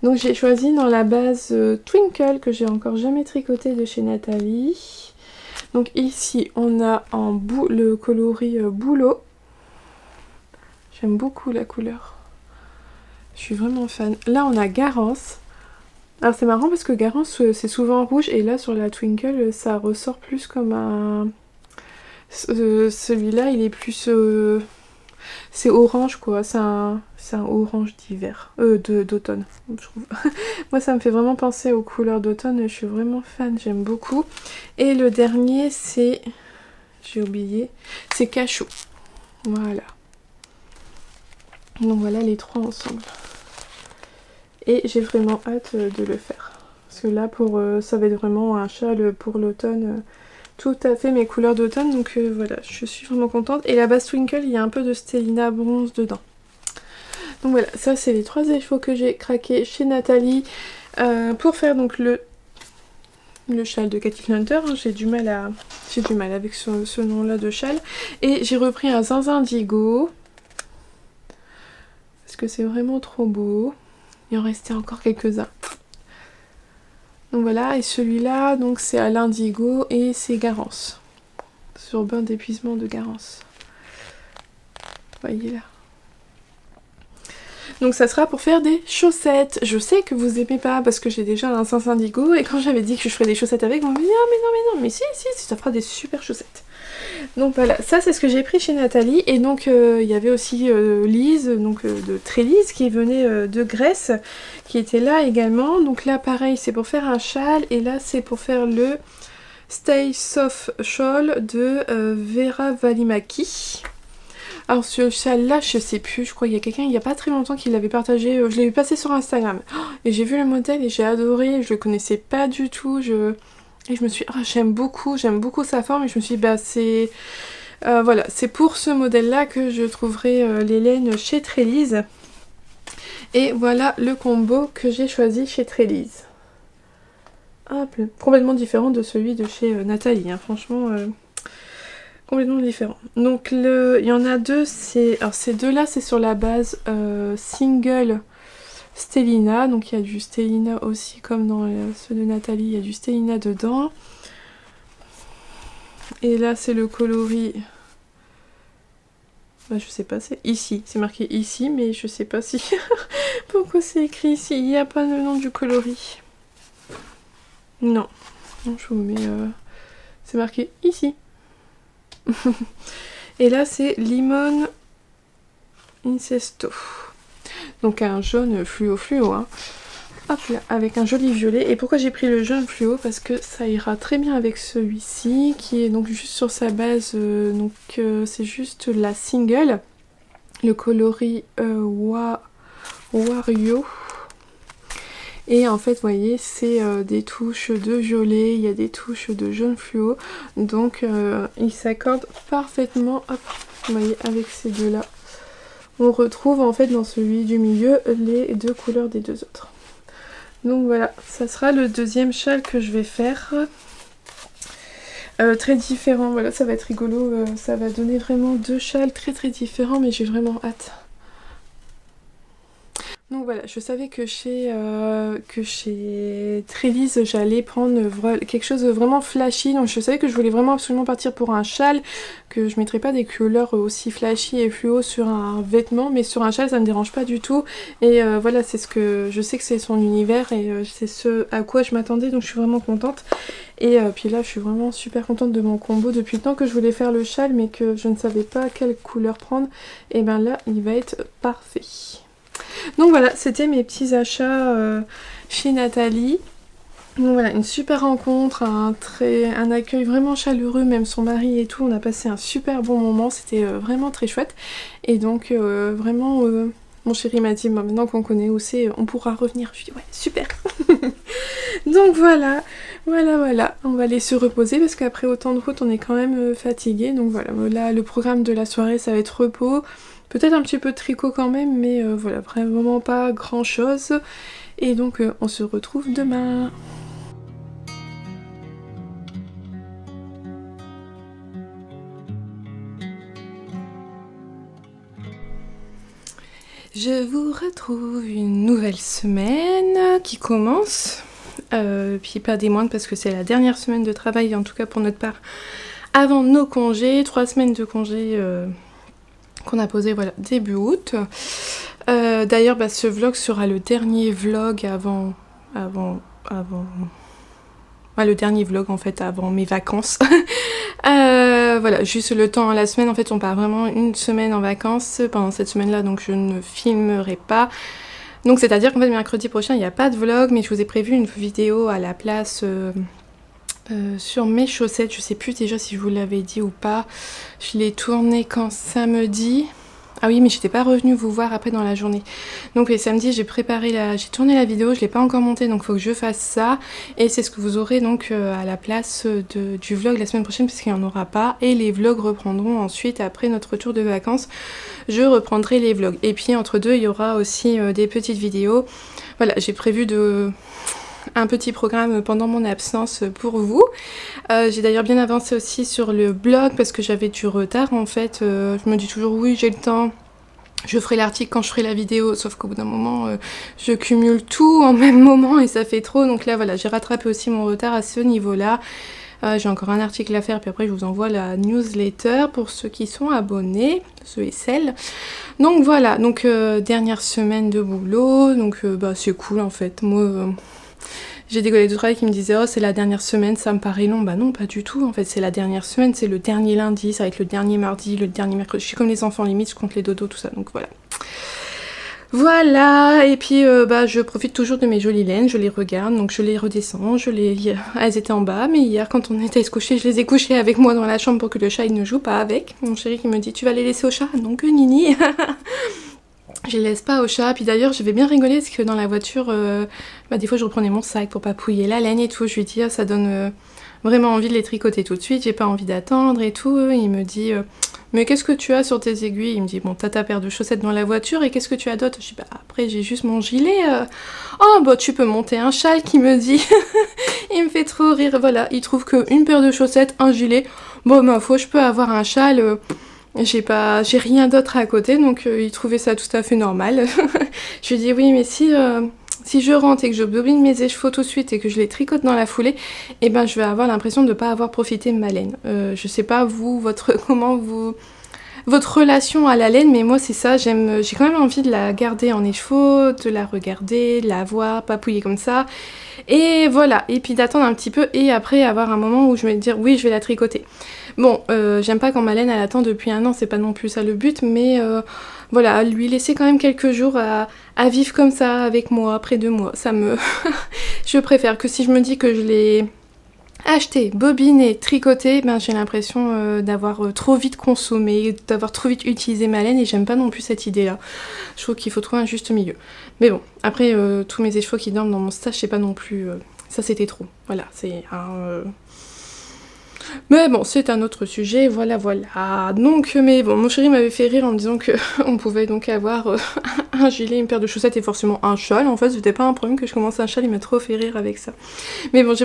Donc j'ai choisi dans la base Twinkle que j'ai encore jamais tricoté de chez Nathalie. Donc ici on a le coloris bouleau. J'aime beaucoup la couleur. Je suis vraiment fan. Là on a Garance. Alors c'est marrant parce que Garance c'est souvent rouge et là sur la Twinkle ça ressort plus comme un... Celui-là il est plus... C'est orange quoi, c'est un orange d'hiver, d'automne, je trouve. Moi ça me fait vraiment penser aux couleurs d'automne, je suis vraiment fan, j'aime beaucoup. Et le dernier c'est, j'ai oublié, c'est Cachou. Voilà. Donc voilà les 3 ensemble. Et j'ai vraiment hâte de le faire. Parce que là ça va être vraiment un châle pour l'automne. Tout à fait mes couleurs d'automne, donc voilà, je suis vraiment contente. Et la base Twinkle, il y a un peu de Stellina bronze dedans. Donc voilà, ça c'est les 3 échevaux que j'ai craqué chez Nathalie pour faire donc le châle de Kathleen Hunter. Hein. J'ai du mal avec ce nom-là de châle. Et j'ai repris un zinzin indigo. Parce que c'est vraiment trop beau. Il en restait encore quelques-uns. Donc voilà, et celui-là, donc c'est à l'indigo et c'est Garance. Sur bain d'épuisement de Garance. Voyez là. Donc ça sera pour faire des chaussettes. Je sais que vous aimez pas parce que j'ai déjà un sens indigo et quand j'avais dit que je ferais des chaussettes avec, on me dit ah mais non, mais si, ça fera des super chaussettes. Donc voilà, ça c'est ce que j'ai pris chez Nathalie et donc il y avait aussi Lise, donc de Trélise qui venait de Grèce, qui était là également. Donc là pareil c'est pour faire un châle et là c'est pour faire le Stay Soft Shawl de Vera Valimaki. Alors ce châle là je sais plus, je crois qu'il y a quelqu'un il y a pas très longtemps qui l'avait partagé, je l'ai vu passer sur Instagram. Et j'ai vu le modèle et j'ai adoré, je le connaissais pas du tout, et je me suis dit, oh, j'aime beaucoup sa forme et je me suis dit, bah c'est... voilà, c'est pour ce modèle-là que je trouverai les laines chez Trélise. Et voilà le combo que j'ai choisi chez Trélise. Hop, complètement différent de celui de chez Nathalie, hein, franchement, complètement différent. Donc il y en a deux, alors ces deux-là, c'est sur la base single Stellina, donc il y a du Stellina aussi, comme dans ceux de Nathalie, il y a du Stellina dedans. Et là, c'est le coloris... Bah, je sais pas, c'est ici, c'est marqué ici, mais je sais pas si... Pourquoi c'est écrit ici? Il n'y a pas le nom du coloris. Non, non, je vous mets... C'est marqué ici. Et là, c'est Limone Incesto. Donc un jaune fluo, hein. Hop là, avec un joli violet. Et pourquoi j'ai pris le jaune fluo? Parce que ça ira très bien avec celui-ci, qui est donc juste sur sa base, c'est juste la single, le coloris Wario. Et en fait, vous voyez, c'est des touches de violet, il y a des touches de jaune fluo, donc ils s'accordent parfaitement, hop, vous voyez, avec ces deux-là. On retrouve en fait dans celui du milieu les deux couleurs des deux autres. Donc voilà, ça sera le deuxième châle que je vais faire. Très différent, voilà, ça va être rigolo, ça va donner vraiment deux châles très différents, mais j'ai vraiment hâte. Donc voilà, je savais que chez Trélise, j'allais prendre quelque chose de vraiment flashy. Donc je savais que je voulais vraiment absolument partir pour un châle, que je ne mettrais pas des couleurs aussi flashy et fluo sur un vêtement, mais sur un châle ça me dérange pas du tout. Et voilà, c'est ce que je sais que c'est son univers et c'est ce à quoi je m'attendais, donc je suis vraiment contente. Et puis là, je suis vraiment super contente de mon combo. Depuis le temps que je voulais faire le châle, mais que je ne savais pas quelle couleur prendre, et ben là, il va être parfait. Donc voilà, c'était mes petits achats chez Nathalie. Donc voilà, une super rencontre, un accueil vraiment chaleureux, même son mari et tout, on a passé un super bon moment, c'était vraiment très chouette. Et donc vraiment, mon chéri m'a dit, bah, maintenant qu'on connaît où c'est, on pourra revenir. Je lui ai dit, ouais, super. Donc voilà, on va aller se reposer parce qu'après autant de route, on est quand même fatigué. Donc voilà, là, le programme de la soirée, ça va être repos. Peut-être un petit peu de tricot quand même, mais voilà, vraiment pas grand chose. Et donc on se retrouve demain. Je vous retrouve une nouvelle semaine qui commence. Puis pas des moindres parce que c'est la dernière semaine de travail, en tout cas pour notre part, avant nos congés. 3 semaines de congés qu'on a posé, voilà, début août. D'ailleurs, bah, ce vlog sera le dernier vlog le dernier vlog en fait avant mes vacances. Voilà, juste le temps, la semaine, en fait on part vraiment une semaine en vacances pendant cette semaine là, donc je ne filmerai pas. Donc c'est à dire qu'en fait mercredi prochain il n'y a pas de vlog, mais je vous ai prévu une vidéo à la place sur mes chaussettes. Je sais plus déjà si je vous l'avais dit ou pas. Je l'ai tourné quand samedi. Ah oui, mais j'étais pas revenue vous voir après dans la journée. Donc les samedis, j'ai tourné la vidéo, je l'ai pas encore montée, donc il faut que je fasse ça. Et c'est ce que vous aurez donc à la place du vlog la semaine prochaine, puisqu'il n'y en aura pas. Et les vlogs reprendront ensuite, après notre retour de vacances, je reprendrai les vlogs. Et puis entre deux, il y aura aussi des petites vidéos. Voilà, j'ai prévu un petit programme pendant mon absence pour vous. J'ai d'ailleurs bien avancé aussi sur le blog parce que j'avais du retard en fait. Je me dis toujours oui, j'ai le temps, je ferai l'article quand je ferai la vidéo, sauf qu'au bout d'un moment je cumule tout en même moment et ça fait trop. Donc là voilà, j'ai rattrapé aussi mon retard à ce niveau là. J'ai encore un article à faire, puis après je vous envoie la newsletter pour ceux qui sont abonnés, ceux et celles. Donc voilà, donc dernière semaine de boulot, donc bah c'est cool en fait. Moi j'ai des collègues de travail qui me disaient « Oh, c'est la dernière semaine, ça me paraît long ». Bah non, pas du tout. En fait, c'est la dernière semaine, c'est le dernier lundi, ça va être le dernier mardi, le dernier mercredi. Je suis comme les enfants, limite, je compte les dodos, tout ça. Donc voilà. Voilà, et puis bah, je profite toujours de mes jolies laines, je les regarde, donc je les redescends, elles étaient en bas, mais hier quand on était à se coucher, je les ai couchées avec moi dans la chambre pour que le chat il ne joue pas avec. Mon chéri qui me dit « Tu vas les laisser au chat ?» Donc Nini. Je les laisse pas au chat, puis d'ailleurs je vais bien rigoler parce que dans la voiture, bah, des fois je reprenais mon sac pour pas pouiller la laine et tout, je lui dis ça donne vraiment envie de les tricoter tout de suite, j'ai pas envie d'attendre et tout. Il me dit mais qu'est-ce que tu as sur tes aiguilles? Il me dit bon, t'as ta paire de chaussettes dans la voiture et qu'est-ce que tu as d'autre? Je dis bah après j'ai juste mon gilet. Oh bah tu peux monter un châle, qui me dit. Il me fait trop rire, voilà, il trouve qu'une paire de chaussettes, un gilet, bon ma foi je peux avoir un châle. J'ai rien d'autre à côté, donc il trouvait ça tout à fait normal. Je lui dis oui, mais si je rentre et que je bobine mes écheveaux tout de suite et que je les tricote dans la foulée, eh ben je vais avoir l'impression de ne pas avoir profité de ma laine. Je sais pas vous, votre relation à la laine, mais moi c'est ça, j'ai quand même envie de la garder en écheveau, de la regarder, de la voir, papouiller comme ça. Et voilà, et puis d'attendre un petit peu et après avoir un moment où je vais me dire oui je vais la tricoter. Bon, j'aime pas quand ma laine elle attend depuis 1 an, c'est pas non plus ça le but, mais voilà, lui laisser quand même quelques jours à vivre comme ça avec moi, près de moi, ça me... je préfère que si je me dis que je l'ai acheté, bobiné, tricoté, ben j'ai l'impression d'avoir trop vite consommé, d'avoir trop vite utilisé ma laine et j'aime pas non plus cette idée-là. Je trouve qu'il faut trouver un juste milieu. Mais bon, après tous mes écheveaux qui dorment dans mon stage, c'est pas non plus... ça c'était trop. Voilà, c'est un... Mais bon, c'est un autre sujet, voilà. Donc, mais bon, mon chéri m'avait fait rire en me disant qu'on pouvait donc avoir un gilet, une paire de chaussettes et forcément un châle. En fait, c'était pas un problème que je commence un châle, il m'a trop fait rire avec ça. Mais bon, j'ai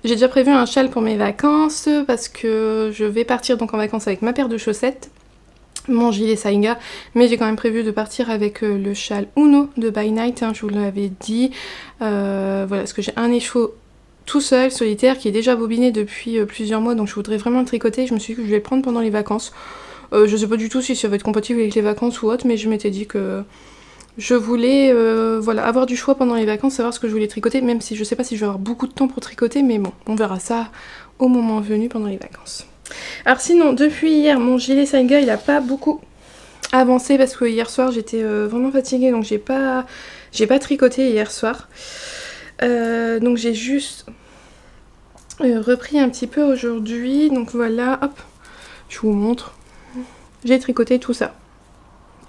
déjà prévu un châle pour mes vacances parce que je vais partir donc en vacances avec ma paire de chaussettes, mon gilet Saïga, mais j'ai quand même prévu de partir avec le châle Uno de By Night, hein, je vous l'avais dit. Voilà, parce que j'ai un écheveau tout seul, solitaire, qui est déjà bobiné depuis plusieurs mois, donc je voudrais vraiment le tricoter. Je me suis dit que je vais le prendre pendant les vacances. Je sais pas du tout si ça va être compatible avec les vacances ou autre, mais je m'étais dit que je voulais voilà, avoir du choix pendant les vacances, savoir ce que je voulais tricoter, même si je sais pas si je vais avoir beaucoup de temps pour tricoter, mais bon, on verra ça au moment venu pendant les vacances. Alors sinon, depuis hier, mon gilet Saïga, il a pas beaucoup avancé parce que hier soir, j'étais vraiment fatiguée, donc j'ai pas tricoté hier soir. Donc j'ai juste repris un petit peu aujourd'hui, donc voilà, hop, je vous montre, j'ai tricoté tout ça.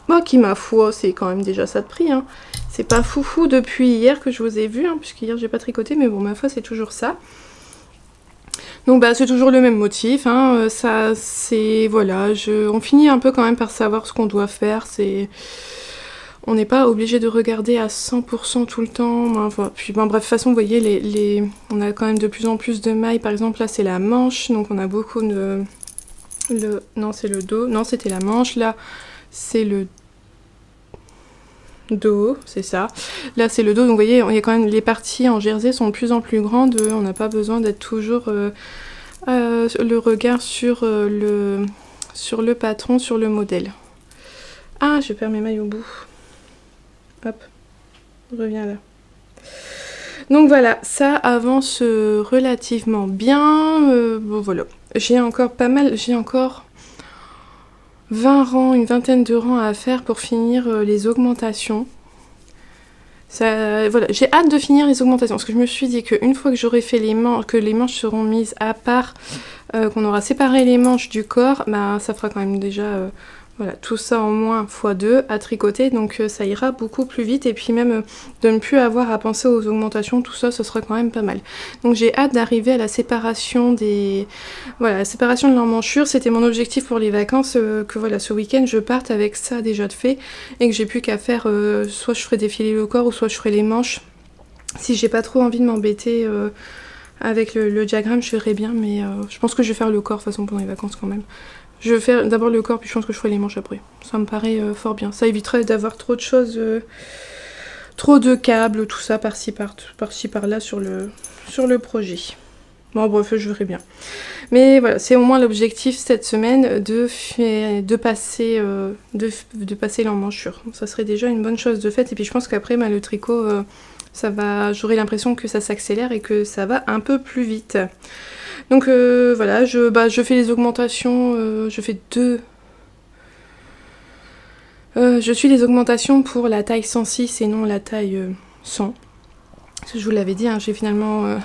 Moi qui ma foi, c'est quand même déjà ça de prix, hein. C'est pas foufou depuis hier que je vous ai vu, hein, puisqu'hier j'ai pas tricoté, mais bon ma foi c'est toujours ça. Donc bah c'est toujours le même motif, hein, ça c'est, voilà, on finit un peu quand même par savoir ce qu'on doit faire, c'est... On n'est pas obligé de regarder à 100% tout le temps. Enfin, puis bon, bref, de toute façon, vous voyez, on a quand même de plus en plus de mailles. Par exemple, là, c'est la manche. Donc, on a beaucoup de... Non, c'est le dos. Non, c'était la manche. Là, c'est le dos. C'est ça. Là, c'est le dos. Donc, vous voyez, il y a quand même... Les parties en jersey sont de plus en plus grandes. On n'a pas besoin d'être toujours le regard sur le patron, sur le modèle. Ah, je perds mes mailles au bout. Hop, reviens là. Donc voilà, ça avance relativement bien. Bon voilà, j'ai encore 20 rangs, une vingtaine de rangs à faire pour finir les augmentations. Ça, voilà, j'ai hâte de finir les augmentations parce que je me suis dit qu'une fois que j'aurai fait les manches seront mises à part, qu'on aura séparé les manches du corps, bah ça fera quand même déjà... Voilà, tout ça en moins x2 à tricoter, donc ça ira beaucoup plus vite. Et puis même de ne plus avoir à penser aux augmentations, tout ça, ce sera quand même pas mal. Donc j'ai hâte d'arriver à la séparation la séparation de l'emmanchure. C'était mon objectif pour les vacances, que voilà, ce week-end je parte avec ça déjà de fait. Et que j'ai plus qu'à faire, soit je ferai défiler le corps, ou soit je ferai les manches. Si j'ai pas trop envie de m'embêter avec le diagramme, je ferai bien, mais je pense que je vais faire le corps de toute façon pendant les vacances quand même. Je vais faire d'abord le corps, puis je pense que je ferai les manches après. Ça me paraît fort bien. Ça éviterait d'avoir trop de choses, trop de câbles, tout ça par-ci par-là sur le projet. Bon bref, je verrai bien. Mais voilà, c'est au moins l'objectif cette semaine de passer l'emmanchure. Ça serait déjà une bonne chose de fait. Et puis je pense qu'après, le tricot, j'aurai l'impression que ça s'accélère et que ça va un peu plus vite. Donc voilà, je fais les augmentations, je fais je suis les augmentations pour la taille 106 et non la taille 100. Parce que je vous l'avais dit, hein, j'ai finalement,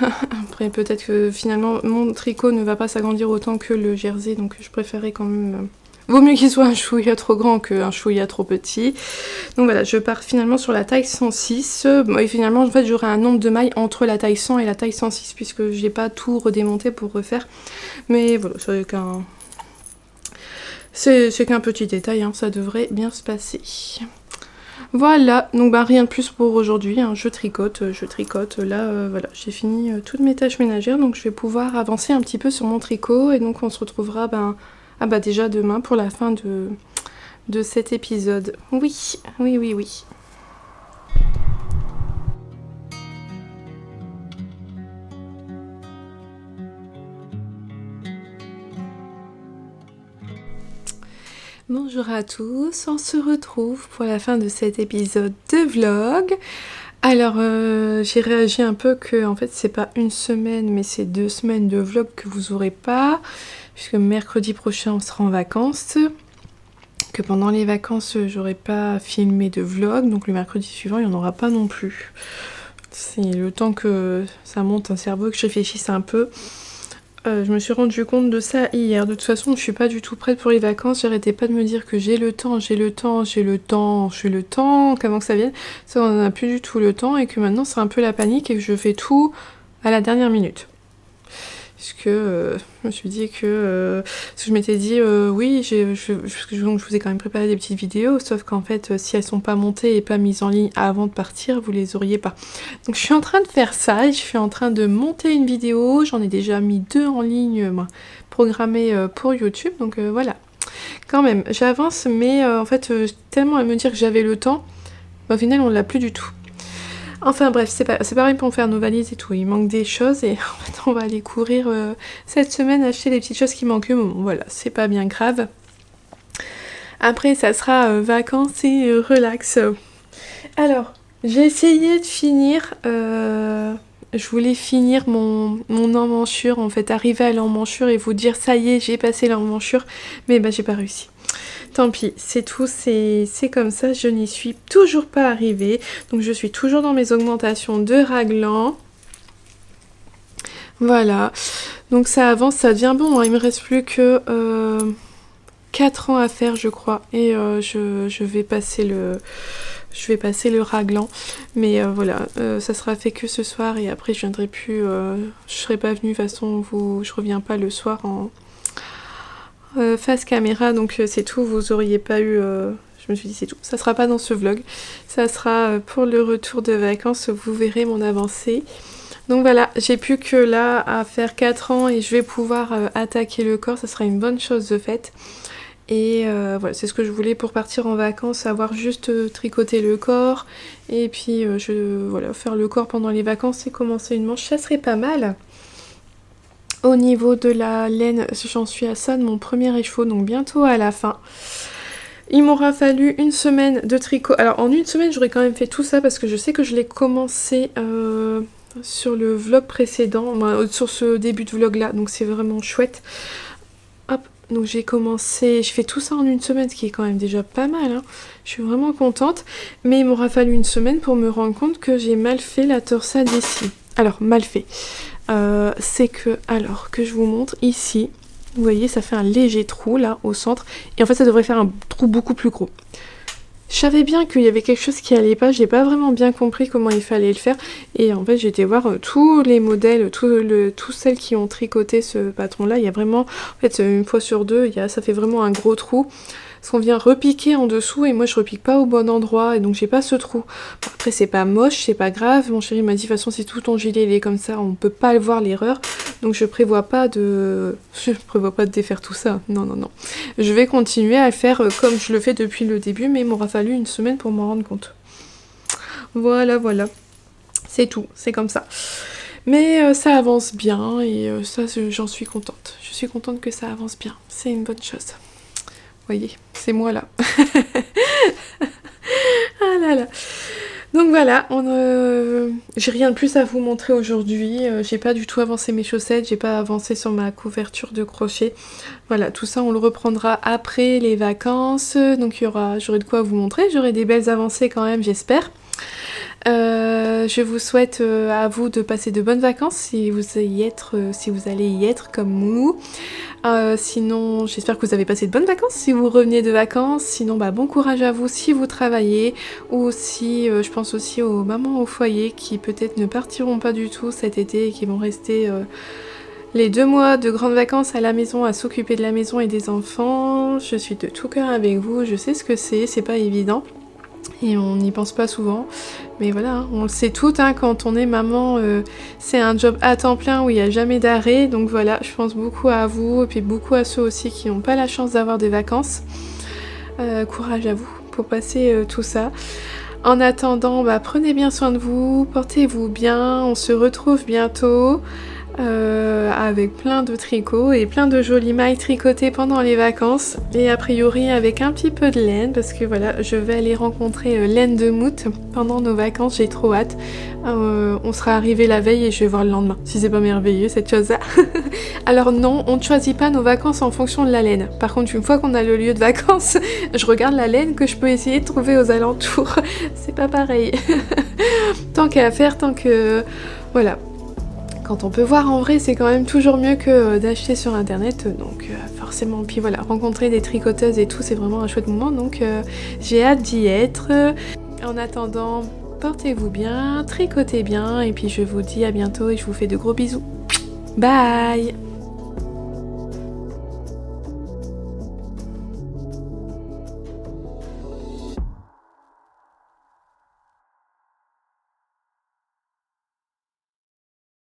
après peut-être que finalement mon tricot ne va pas s'agrandir autant que le jersey, donc je préférais quand même Vaut mieux qu'il soit un chouïa trop grand qu'un chouïa trop petit. Donc voilà, je pars finalement sur la taille 106. Et finalement, en fait, j'aurai un nombre de mailles entre la taille 100 et la taille 106, puisque j'ai pas tout redémonté pour refaire. Mais voilà, c'est qu'un petit détail, hein, ça devrait bien se passer. Voilà, donc bah, rien de plus pour aujourd'hui, hein. Je tricote. Là, voilà, j'ai fini toutes mes tâches ménagères, donc je vais pouvoir avancer un petit peu sur mon tricot. Et donc on se retrouvera déjà demain pour la fin de cet épisode. Oui. Bonjour à tous, on se retrouve pour la fin de cet épisode de vlog. Alors j'ai réagi un peu que en fait c'est pas une semaine mais c'est 2 semaines de vlog que vous aurez pas, puisque mercredi prochain on sera en vacances, que pendant les vacances j'aurai pas filmé de vlog, donc le mercredi suivant il n'y en aura pas non plus. C'est le temps que ça monte un cerveau, que je réfléchisse un peu. Je me suis rendu compte de ça hier. De toute façon, je suis pas du tout prête pour les vacances. J'arrêtais pas de me dire que j'ai le temps, qu'avant que ça vienne. Ça, on n'a plus du tout le temps et que maintenant c'est un peu la panique et que je fais tout à la dernière minute. Puisque je me suis dit que je m'étais dit oui, donc je vous ai quand même préparé des petites vidéos, sauf qu'en fait si elles sont pas montées et pas mises en ligne avant de partir, vous les auriez pas. Donc je suis en train de faire ça, et je suis en train de monter une vidéo, j'en ai déjà mis 2 en ligne programmées pour YouTube, donc voilà. Quand même, j'avance, mais en fait tellement à me dire que j'avais le temps, au final on l'a plus du tout. Enfin bref, c'est pareil pour faire nos valises et tout, il manque des choses et en fait on va aller courir cette semaine acheter les petites choses qui manquent. Bon, voilà, c'est pas bien grave. Après ça sera vacances et relax. Alors, j'ai essayé de finir, je voulais finir mon emmanchure, en fait arriver à l'emmanchure et vous dire ça y est j'ai passé l'emmanchure, mais bah j'ai pas réussi. Tant pis, c'est tout, c'est comme ça, je n'y suis toujours pas arrivée. Donc je suis toujours dans mes augmentations de raglan. Voilà, donc ça avance, ça devient bon, hein. Il me reste plus que 4 ans à faire je crois. Et je vais passer le raglan. Mais voilà, ça sera fait que ce soir et après je viendrai plus, je serai pas venue, de toute façon je reviens pas le soir en face caméra, donc c'est tout, vous auriez pas eu, je me suis dit c'est tout, ça sera pas dans ce vlog, ça sera pour le retour de vacances, vous verrez mon avancée. Donc voilà, j'ai plus que là à faire 4 ans et je vais pouvoir attaquer le corps, ça sera une bonne chose de faite. Et voilà, c'est ce que je voulais pour partir en vacances, avoir juste tricoté le corps et puis voilà, faire le corps pendant les vacances et commencer une manche, ça serait pas mal. Au niveau de la laine, j'en suis à ça de mon premier écheveau, donc bientôt à la fin. Il m'aura fallu 1 semaine de tricot. Alors en 1 semaine, j'aurais quand même fait tout ça parce que je sais que je l'ai commencé sur le vlog précédent, sur ce début de vlog là, donc c'est vraiment chouette. Hop, donc j'ai fait tout ça en 1 semaine, ce qui est quand même déjà pas mal, hein. Je suis vraiment contente, mais il m'aura fallu 1 semaine pour me rendre compte que j'ai mal fait la torsade ici. Alors, mal fait. C'est que, alors que je vous montre ici, vous voyez ça fait un léger trou là au centre et en fait ça devrait faire un trou beaucoup plus gros. Je savais bien qu'il y avait quelque chose qui allait pas, j'ai pas vraiment bien compris comment il fallait le faire et en fait j'ai été voir tous les modèles, tous celles qui ont tricoté ce patron là, il y a vraiment, en fait 1 fois sur 2, ça fait vraiment un gros trou. Parce qu'on vient repiquer en dessous et moi je repique pas au bon endroit et donc j'ai pas ce trou. Bon, après c'est pas moche, c'est pas grave, mon chéri m'a dit de toute façon si tout ton gilet il est comme ça on peut pas le voir l'erreur, donc je prévois pas de défaire tout ça, non. Je vais continuer à le faire comme je le fais depuis le début, mais il m'aura fallu 1 semaine pour m'en rendre compte. Voilà, c'est tout, c'est comme ça. Mais ça avance bien et ça j'en suis contente. Je suis contente que ça avance bien, c'est une bonne chose. Voyez, c'est moi là. Ah là là. Donc voilà, j'ai rien de plus à vous montrer aujourd'hui. J'ai pas du tout avancé mes chaussettes, j'ai pas avancé sur ma couverture de crochet. Voilà, tout ça on le reprendra après les vacances. Donc j'aurai de quoi vous montrer, j'aurai des belles avancées quand même, j'espère. Je vous souhaite à vous de passer de bonnes vacances si vous allez y être comme nous. Sinon, j'espère que vous avez passé de bonnes vacances si vous revenez de vacances. Sinon, bon courage à vous si vous travaillez. Ou si, je pense aussi aux mamans au foyer qui peut-être ne partiront pas du tout cet été et qui vont rester les 2 mois de grandes vacances à la maison à s'occuper de la maison et des enfants. Je suis de tout cœur avec vous, je sais ce que c'est pas évident. Et on n'y pense pas souvent, mais voilà, on le sait toutes, quand on est maman, c'est un job à temps plein où il n'y a jamais d'arrêt, donc voilà, je pense beaucoup à vous, et puis beaucoup à ceux aussi qui n'ont pas la chance d'avoir des vacances. Courage à vous pour passer tout ça. En attendant, prenez bien soin de vous, portez-vous bien, on se retrouve bientôt. Avec plein de tricots et plein de jolies mailles tricotées pendant les vacances et a priori avec un petit peu de laine parce que voilà, je vais aller rencontrer Laine de Mout pendant nos vacances, j'ai trop hâte. On sera arrivé la veille et je vais voir le lendemain, si c'est pas merveilleux cette chose-là. Alors non, on ne choisit pas nos vacances en fonction de la laine. Par contre, une fois qu'on a le lieu de vacances, je regarde la laine que je peux essayer de trouver aux alentours. C'est pas pareil. Tant qu'à faire, tant que... Voilà. Quand on peut voir en vrai, c'est quand même toujours mieux que d'acheter sur internet, donc forcément, puis voilà, rencontrer des tricoteuses et tout, c'est vraiment un chouette moment, donc j'ai hâte d'y être. En attendant, portez-vous bien, tricotez bien, et puis je vous dis à bientôt et je vous fais de gros bisous. Bye!